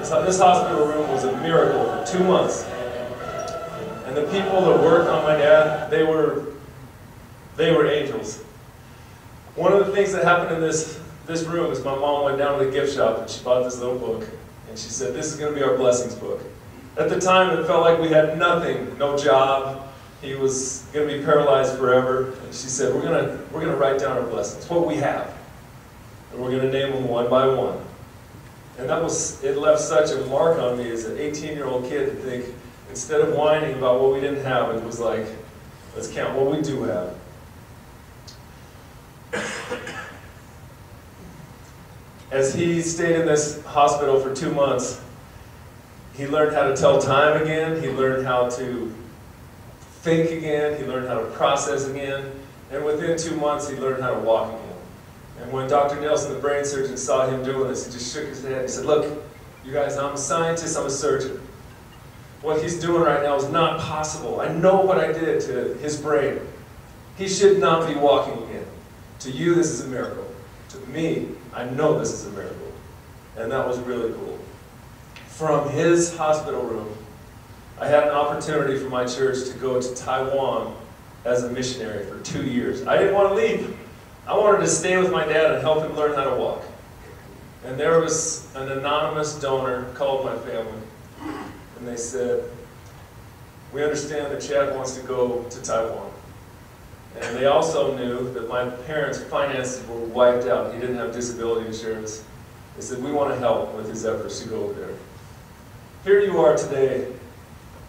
This hospital room was a miracle for 2 months. And the people that worked on my dad, they were angels. One of the things that happened in this room is my mom went down to the gift shop and she bought this little book. And she said, this is going to be our blessings book. At the time, it felt like we had nothing, no job. He was going to be paralyzed forever. And she said, we're going to write down our blessings, what we have. And we're going to name them one by one. And it left such a mark on me as an 18-year-old kid to think, instead of whining about what we didn't have, it was like, let's count what we do have. As he stayed in this hospital for 2 months, he learned how to tell time again, he learned how to think again, he learned how to process again, and within 2 months he learned how to walk again. And when Dr. Nelson, the brain surgeon, saw him doing this, he just shook his head. He said, look, you guys, I'm a scientist, I'm a surgeon. What he's doing right now is not possible. I know what I did to his brain. He should not be walking again. To you, this is a miracle. To me, I know this is a miracle. And that was really cool. From his hospital room, I had an opportunity for my church to go to Taiwan as a missionary for 2 years. I didn't want to leave. I wanted to stay with my dad and help him learn how to walk. And there was an anonymous donor called my family. And they said, we understand that Chad wants to go to Taiwan. And they also knew that my parents' finances were wiped out. He didn't have disability insurance. They said, we want to help with his efforts to go over there. Here you are today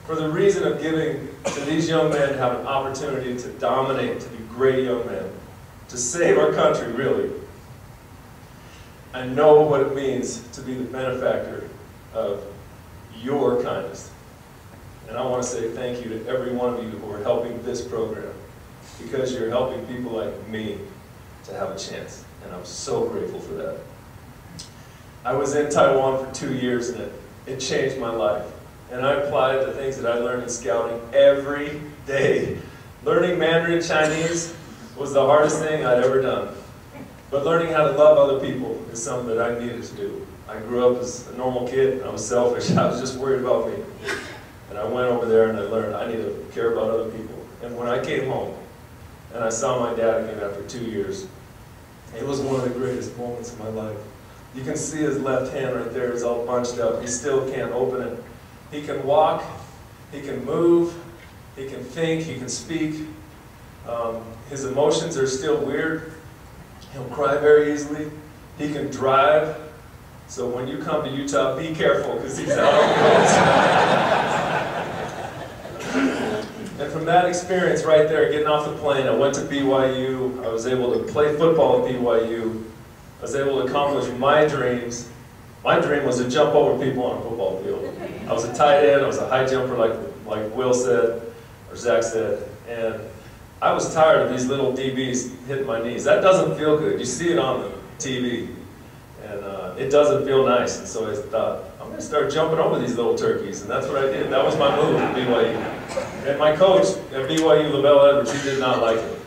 for the reason of giving to these young men to have an opportunity to dominate, to be great young men, to save our country, really. I know what it means to be the benefactor of your kindness. And I want to say thank you to every one of you who are helping this program, because you're helping people like me to have a chance. And I'm so grateful for that. I was in Taiwan for 2 years and it changed my life. And I applied the things that I learned in scouting every day. Learning Mandarin Chinese was the hardest thing I'd ever done. But learning how to love other people is something that I needed to do. I grew up as a normal kid, and I was selfish. I was just worried about me. And I went over there and I learned I need to care about other people. And when I came home and I saw my dad again after 2 years, it was one of the greatest moments of my life. You can see his left hand right there is all bunched up. He still can't open it. He can walk, he can move, he can think, he can speak. His emotions are still weird. He'll cry very easily. He can drive. So when you come to Utah, be careful, because he's out on the roads. And from that experience right there, getting off the plane, I went to BYU. I was able to play football at BYU. I was able to accomplish my dreams. My dream was to jump over people on a football field. I was a tight end, I was a high jumper like Will said, or Zach said, and I was tired of these little DBs hitting my knees. That doesn't feel good. You see it on the TV, and it doesn't feel nice. And so I thought, I'm going to start jumping over these little turkeys, and that's what I did. That was my move at BYU. And my coach at BYU, Lavelle Edwards, he did not like it.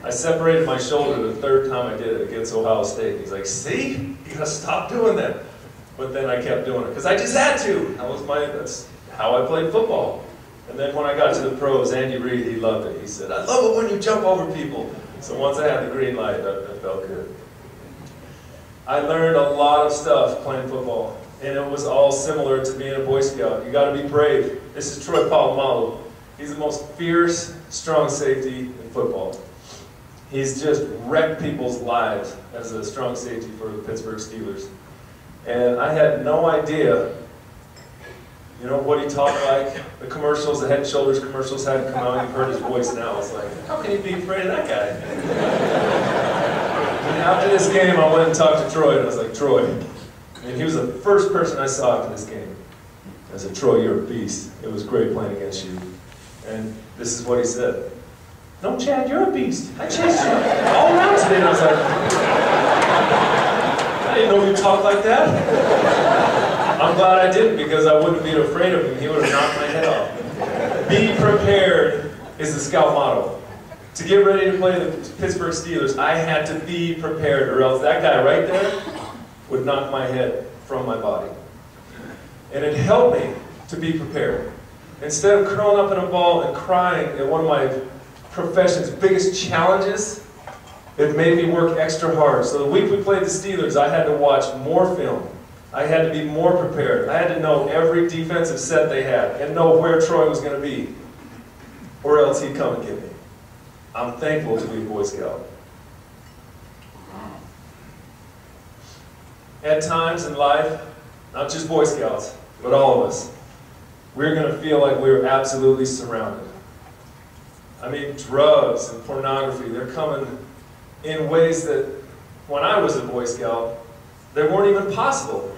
I separated my shoulder the third time I did it against Ohio State. He's like, see, you got to stop doing that. But then I kept doing it, because I just had to. That's how I played football. And then when I got to the pros, Andy Reid, he loved it. He said, I love it when you jump over people. So once I had the green light, that felt good. I learned a lot of stuff playing football, and it was all similar to being a Boy Scout. You got to be brave. This is Troy Polamalu. He's the most fierce, strong safety in football. He's just wrecked people's lives as a strong safety for the Pittsburgh Steelers. And I had no idea, you know, what he talked like. The commercials, the Head & Shoulders commercials hadn't come out. You've heard his voice now. It's like, how can you be afraid of that guy? And after this game, I went and talked to Troy, and I was like, Troy. And he was the first person I saw after this game. I said, Troy, you're a beast. It was great playing against you. And this is what he said. No, Chad, you're a beast. I chased you all around today. And I was like, I didn't know you talked like that. I'm glad I didn't, because I wouldn't be afraid of him. He would have knocked my head off. Be prepared is the Scout motto. To get ready to play the Pittsburgh Steelers, I had to be prepared, or else that guy right there would knock my head from my body. And it helped me to be prepared. Instead of curling up in a ball and crying at one of my profession's biggest challenges, it made me work extra hard. So the week we played the Steelers, I had to watch more film. I had to be more prepared. I had to know every defensive set they had and know where Troy was going to be, or else he'd come and get me. I'm thankful to be a Boy Scout. At times in life, not just Boy Scouts, but all of us, we're going to feel like we're absolutely surrounded. I mean, drugs and pornography, they're coming in ways that, when I was a Boy Scout, they weren't even possible.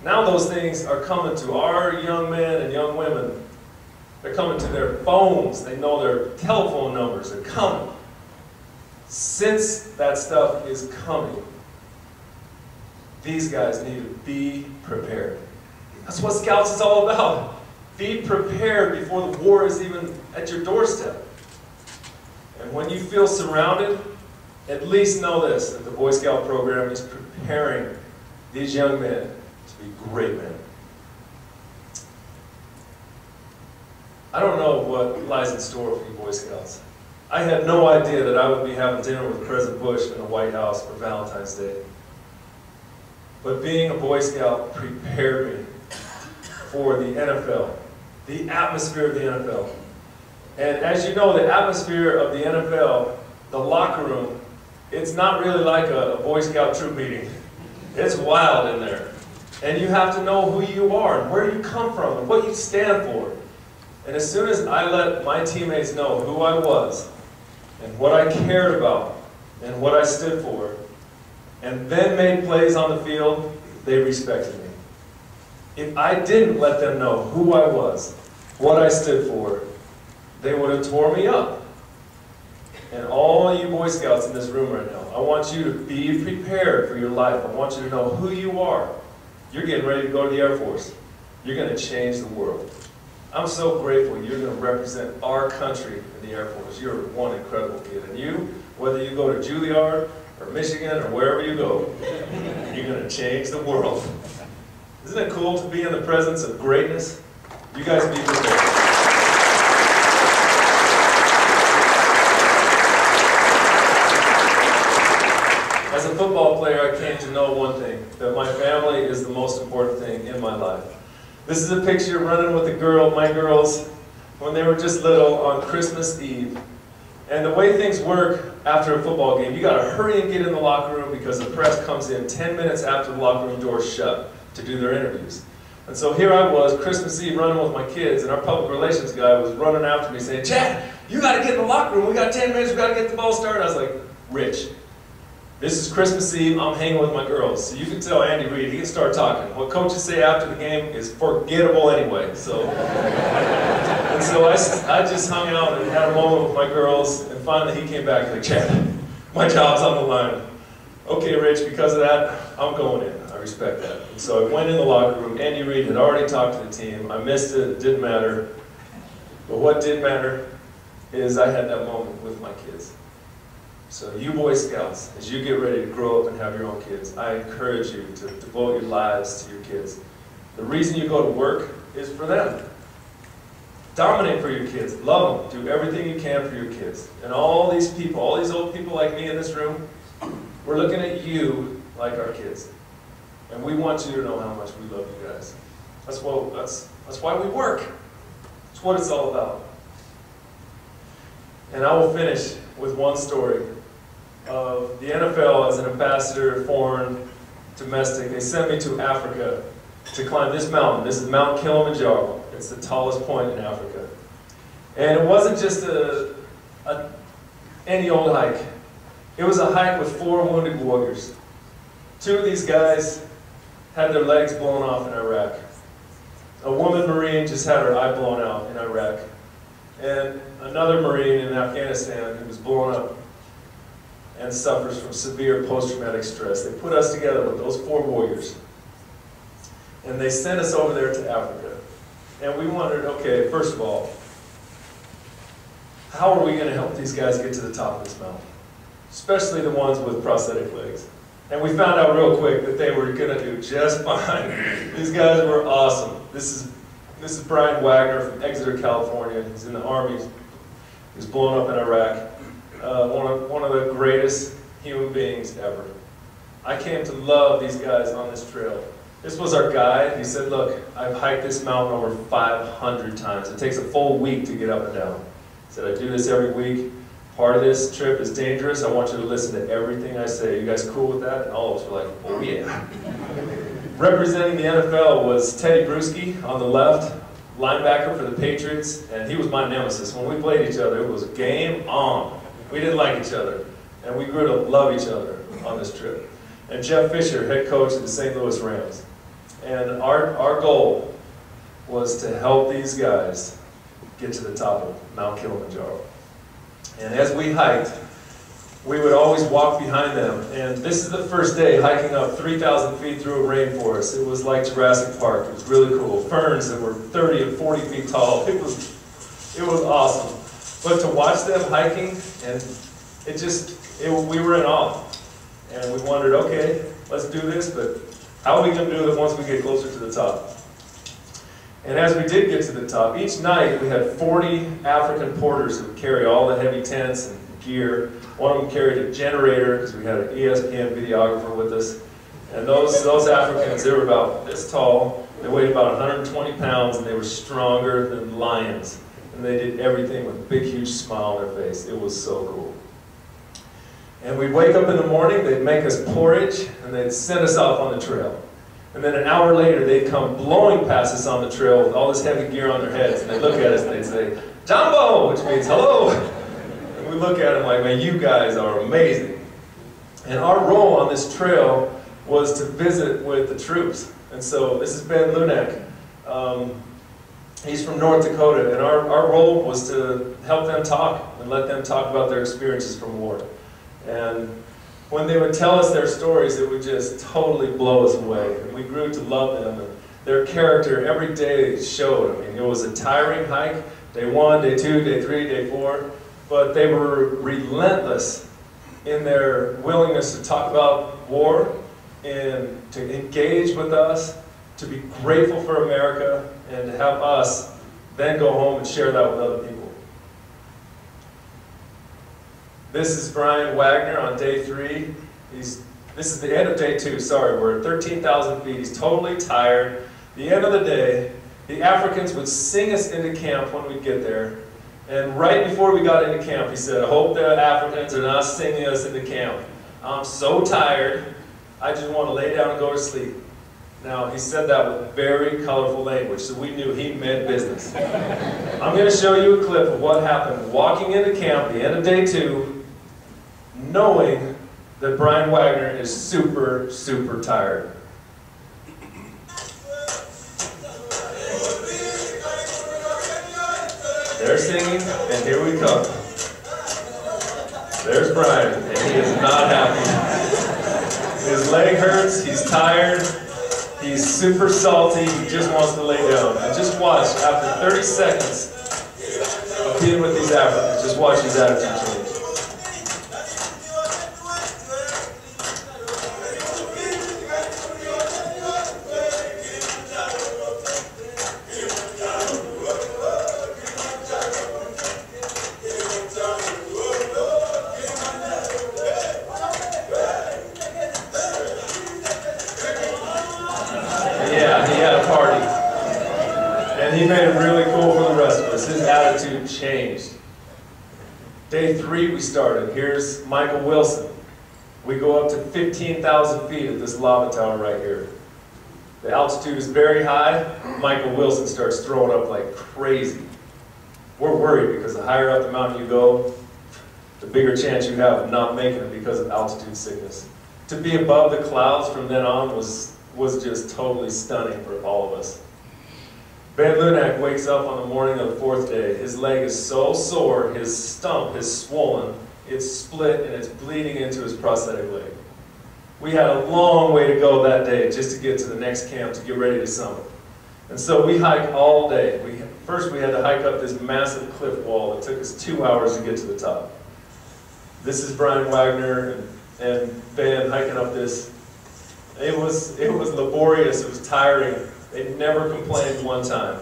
Now those things are coming to our young men and young women. They're coming to their phones. They know their telephone numbers. They're coming. Since that stuff is coming, these guys need to be prepared. That's what Scouts is all about. Be prepared before the war is even at your doorstep. And when you feel surrounded, at least know this, that the Boy Scout program is preparing these young men to be great men. I don't know what lies in store for you Boy Scouts. I had no idea that I would be having dinner with President Bush in the White House for Valentine's Day. But being a Boy Scout prepared me for the NFL, the atmosphere of the NFL. And as you know, the atmosphere of the NFL, the locker room, it's not really like a Boy Scout troop meeting. It's wild in there. And you have to know who you are and where you come from and what you stand for. And as soon as I let my teammates know who I was and what I cared about and what I stood for, and then made plays on the field, they respected me. If I didn't let them know who I was, what I stood for, they would have tore me up. And all you Boy Scouts in this room right now, I want you to be prepared for your life. I want you to know who you are. You're getting ready to go to the Air Force. You're going to change the world. I'm so grateful you're going to represent our country in the Air Force. You're one incredible kid. And you, whether you go to Juilliard or Michigan or wherever you go, you're going to change the world. Isn't it cool to be in the presence of greatness? You guys be prepared. As a football player, I came to know one thing, that my family is the most important thing in my life. This is a picture running with my girls, when they were just little on Christmas Eve. And the way things work after a football game, you got to hurry and get in the locker room because the press comes in 10 minutes after the locker room doors shut to do their interviews. And so here I was, Christmas Eve, running with my kids, and our public relations guy was running after me saying, "Chad, you got to get in the locker room. We got 10 minutes. We got to get the ball started." I was like, "Rich, this is Christmas Eve. I'm hanging with my girls." So you can tell Andy Reid, he can start talking. What coaches say after the game is forgettable anyway. So, and so I just hung out and had a moment with my girls, and finally he came back and like, "Chad, my job's on the line." "Okay, Rich, because of that, I'm going in. I respect that." And so I went in the locker room. Andy Reid had already talked to the team. I missed it. It didn't matter. But what did matter is I had that moment with my kids. So you Boy Scouts, as you get ready to grow up and have your own kids, I encourage you to devote your lives to your kids. The reason you go to work is for them. Dominate for your kids. Love them. Do everything you can for your kids. And all these people, all these old people like me in this room, we're looking at you like our kids. And we want you to know how much we love you guys. That's why we work. That's what it's all about. And I will finish with one story of the NFL as an ambassador, foreign, domestic. They sent me to Africa to climb this mountain. This is Mount Kilimanjaro. It's the tallest point in Africa. And it wasn't just any old hike. It was a hike with 4 wounded warriors. 2 of these guys had their legs blown off in Iraq. A woman Marine just had her eye blown out in Iraq. And another Marine in Afghanistan who was blown up and suffers from severe post-traumatic stress. They put us together with those 4 warriors. And they sent us over there to Africa. And we wondered, okay, first of all, how are we going to help these guys get to the top of this mountain? Especially the ones with prosthetic legs. And we found out real quick that they were going to do just fine. These guys were awesome. This is Brian Wagner from Exeter, California. He's in the Army. He was blown up in Iraq. One of the greatest human beings ever. I came to love these guys on this trail. This was our guide. He said, look, I've hiked this mountain over 500 times. It takes a full week to get up and down. He said, I do this every week. Part of this trip is dangerous. I want you to listen to everything I say. You guys cool with that? And all of us were like, oh yeah. Representing the NFL was Teddy Bruschi on the left, linebacker for the Patriots, and he was my nemesis. When we played each other, it was game on. We didn't like each other, and we grew to love each other on this trip. And Jeff Fisher, head coach of the St. Louis Rams. And our goal was to help these guys get to the top of Mount Kilimanjaro. And as we hiked, we would always walk behind them. And this is the first day hiking up 3,000 feet through a rainforest. It was like Jurassic Park. It was really cool. Ferns that were 30 and 40 feet tall. It was awesome. But to watch them hiking, and we were in awe. And we wondered, okay, let's do this, but how are we going to do it once we get closer to the top? And as we did get to the top, each night we had 40 African porters who would carry all the heavy tents and gear. One of them carried a generator because we had an ESPN videographer with us. And those Africans, they were about this tall. They weighed about 120 pounds, and they were stronger than lions. And they did everything with a big, huge smile on their face. It was so cool. And we'd wake up in the morning, they'd make us porridge, and they'd send us off on the trail. And then an hour later, they'd come blowing past us on the trail with all this heavy gear on their heads, and they'd look at us and they'd say, Jambo, which means hello. And we look at them like, man, you guys are amazing. And our role on this trail was to visit with the troops. And so this is Ben Lunak. He's from North Dakota, and our role was to help them talk and let them talk about their experiences from war. And when they would tell us their stories, it would just totally blow us away. And we grew to love them. And their character every day showed. I mean, it was a tiring hike. Day 1, day 2, day 3, day 4. But they were relentless in their willingness to talk about war and to engage with us, to be grateful for America, and to have us then go home and share that with other people. This is Brian Wagner on day 3. This is the end of day 2, sorry, we're at 13,000 feet. He's totally tired. The end of the day, the Africans would sing us into camp when we'd get there. And right before we got into camp, he said, I hope the Africans are not singing us into camp. I'm so tired, I just want to lay down and go to sleep. Now, he said that with very colorful language, so we knew he meant business. I'm going to show you a clip of what happened walking into camp, the end of day 2, knowing that Brian Wagner is super, super tired. They're singing, and here we come. There's Brian, and he is not happy. His leg hurts, he's tired, he's super salty, he just wants to lay down. And just watch, after 30 seconds of being with these Africans, just watch his attitude change. He made it really cool for the rest of us. His attitude changed. Day 3 we started. Here's Michael Wilson. We go up to 15,000 feet at this lava tower right here. The altitude is very high. Michael Wilson starts throwing up like crazy. We're worried because the higher up the mountain you go, the bigger chance you have of not making it because of altitude sickness. To be above the clouds from then on was just totally stunning for all of us. Ben Lunak wakes up on the morning of the 4th day. His leg is so sore, his stump is swollen, it's split, and it's bleeding into his prosthetic leg. We had a long way to go that day just to get to the next camp to get ready to summit. And so we hiked all day. First we had to hike up this massive cliff wall that took us 2 hours to get to the top. This is Brian Wagner and Ben hiking up this. It was laborious, it was tiring. They never complained one time.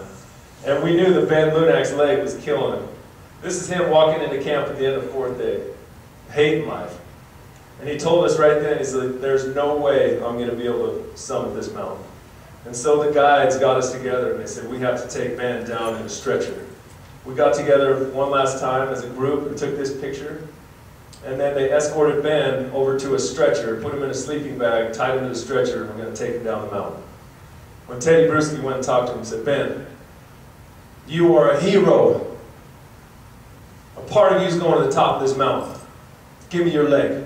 And we knew that Ben Lunak's leg was killing him. This is him walking into camp at the end of the 4th day, hating life. And he told us right then, he said, there's no way I'm going to be able to summit this mountain. And so the guides got us together and they said, we have to take Ben down in a stretcher. We got together one last time as a group and took this picture. And then they escorted Ben over to a stretcher, put him in a sleeping bag, tied him to the stretcher, and we're going to take him down the mountain. When Teddy Bruschi went and talked to him and said, Ben, you are a hero. A part of you is going to the top of this mountain. Give me your leg.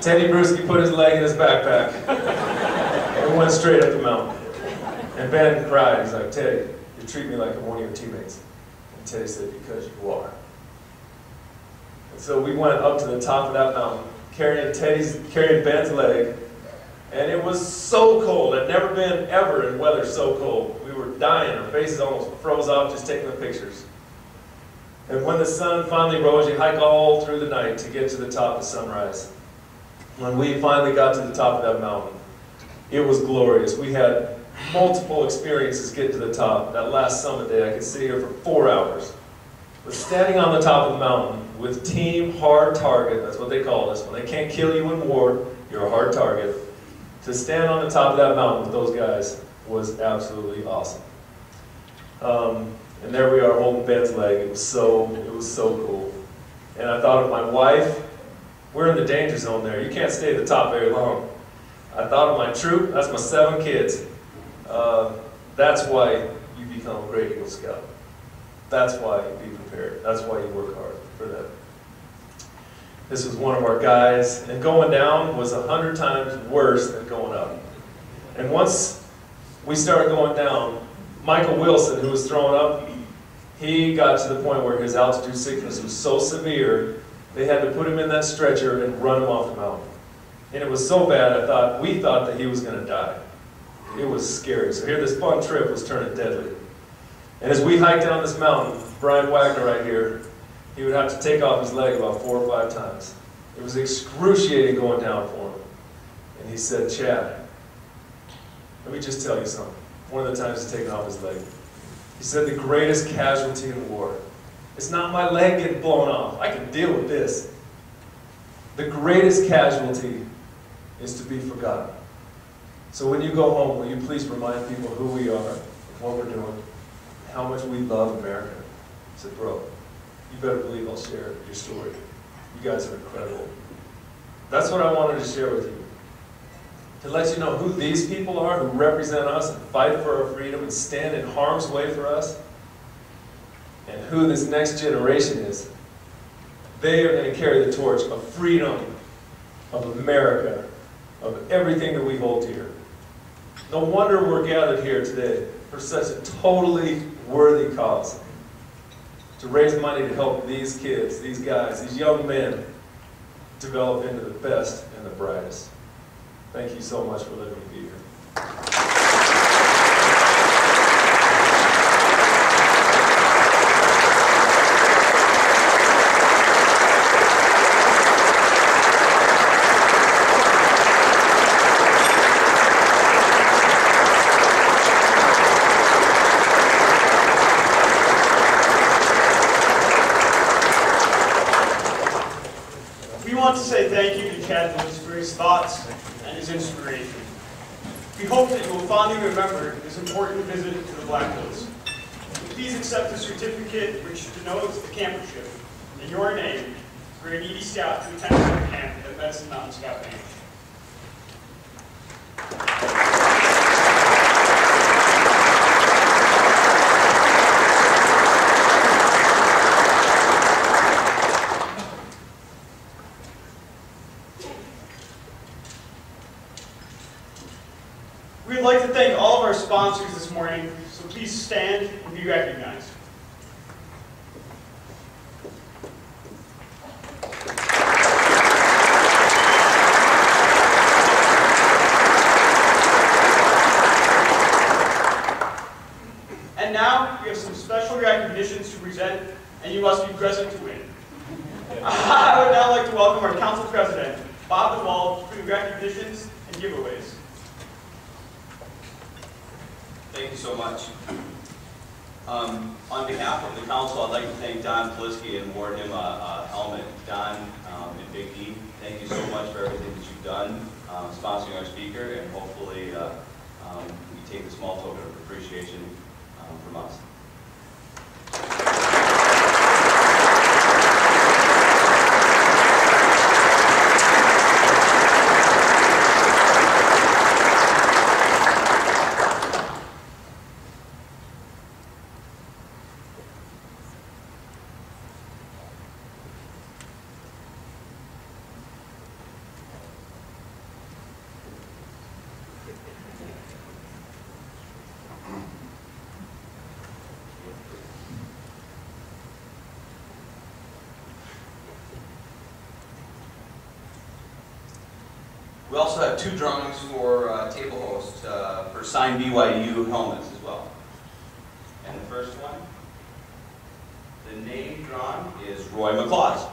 Teddy Bruschi put his leg in his backpack and we went straight up the mountain. And Ben cried. He's like, Teddy, you treat me like I'm one of your teammates. And Teddy said, because you are. And so we went up to the top of that mountain, carrying Ben's leg, and it was so cold. I'd never been ever in weather so cold. We were dying. Our faces almost froze off just taking the pictures. And when the sun finally rose, you hike all through the night to get to the top of sunrise. When we finally got to the top of that mountain, it was glorious. We had multiple experiences getting to the top. That last summit day, I could sit here for 4 hours. But standing on the top of the mountain with Team Hard Target, that's what they call us. When they can't kill you in war, you're a hard target. To stand on the top of that mountain with those guys was absolutely awesome. And there we are holding Ben's leg. It was so cool. And I thought of my wife. We're in the danger zone there. You can't stay at the top very long. I thought of my troop. That's my 7 kids. That's why you become a great Eagle Scout. That's why you be prepared. That's why you work hard for them. This was one of our guys, and going down was 100 times worse than going up. And once we started going down, Michael Wilson, who was throwing up, he got to the point where his altitude sickness was so severe, they had to put him in that stretcher and run him off the mountain. And it was so bad, we thought that he was going to die. It was scary. So here this fun trip was turning deadly. And as we hiked down this mountain, Brian Wagner right here, he would have to take off his leg about 4 or 5 times. It was excruciating going down for him. And he said, Chad, let me just tell you something. One of the times he's taken off his leg. He said, the greatest casualty in war, it's not my leg getting blown off. I can deal with this. The greatest casualty is to be forgotten. So when you go home, will you please remind people who we are, what we're doing, how much we love America? I said, bro, you better believe I'll share your story. You guys are incredible. That's what I wanted to share with you. To let you know who these people are, who represent us and fight for our freedom and stand in harm's way for us, and who this next generation is. They are going to carry the torch of freedom, of America, of everything that we hold dear. No wonder we're gathered here today for such a totally worthy cause. To raise money to help these kids, these guys, these young men develop into the best and the brightest. Thank you so much for letting me be here. We want to say thank you to Chad Lewis for his thoughts and his inspiration. We hope that you will fondly remember this important visit to the Black Hills. Please accept the certificate which denotes the campership in your name for a needy scout to attend summer camp at Medicine Mountain Scout Ranch. We'd like to thank all of our sponsors this morning, so please stand and be recognized. we have some special recognitions to present, and you must be present to win. I would now like to welcome our council president, Bob DeWald, for the recognitions and giveaways. Thank you so much. On behalf of the council, I'd like to thank Don Polisky and award him a helmet. Don and Big D, thank you so much for everything that you've done, sponsoring our speaker, and hopefully you take a small token of appreciation from us. We also have 2 drawings for table host for signed BYU helmets as well. And the first one, the name drawn is Roy McClaws.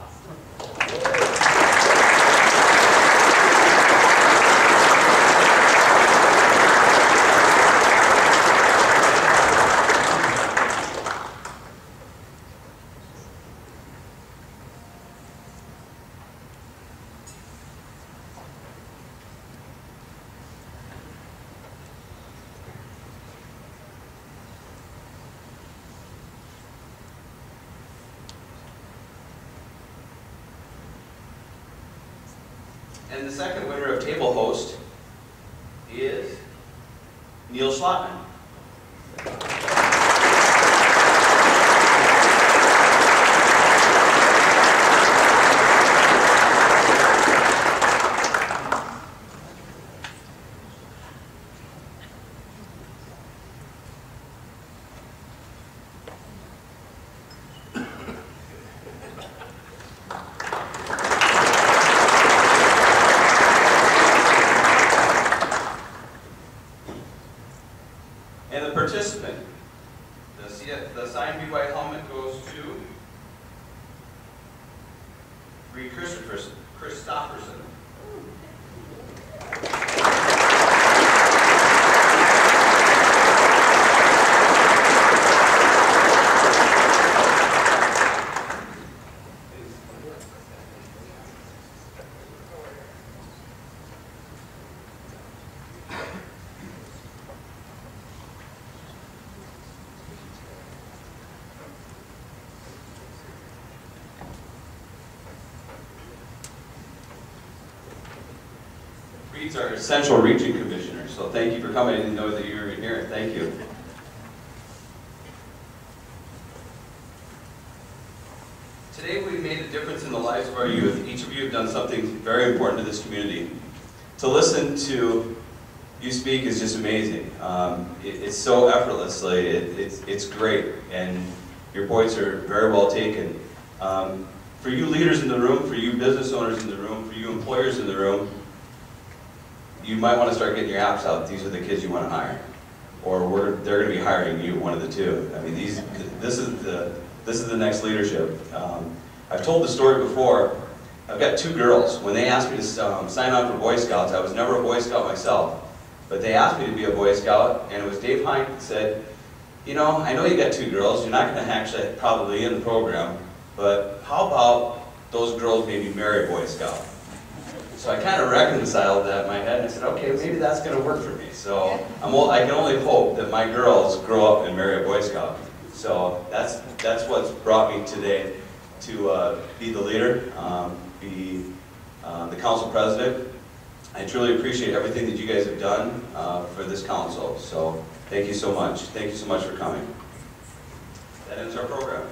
And the second winner of table host is Neil Schlotman. And the participant, the signed BYU helmet goes to Reed Christopherson. Reed's our Central Region Commissioner, so thank you for coming. I didn't know that you were here. Thank you. Today we've made a difference in the lives of our youth. Each of you have done something very important to this community. To listen to you speak is just amazing. It's so effortlessly. It's great, and your points are very well taken. For you leaders in the room, for you business owners in the room, for you employers in the room, you might want to start getting your apps out. These are the kids you want to hire, or they're going to be hiring you, one of the two. I mean, this is the next leadership. I've told the story before. I've got 2 girls. When they asked me to sign on for Boy Scouts, I was never a Boy Scout myself, but they asked me to be a Boy Scout, and it was Dave Hine that said, you know, I know you got 2 girls. You're not going to actually probably in the program, but how about those girls maybe marry a Boy Scout? So I kind of reconciled that in my head, and I said, okay, maybe that's going to work for me. So I can only hope that my girls grow up and marry a Boy Scout. So that's what's brought me today to be the leader, be the council president. I truly appreciate everything that you guys have done for this council. So thank you so much. Thank you so much for coming. That ends our program.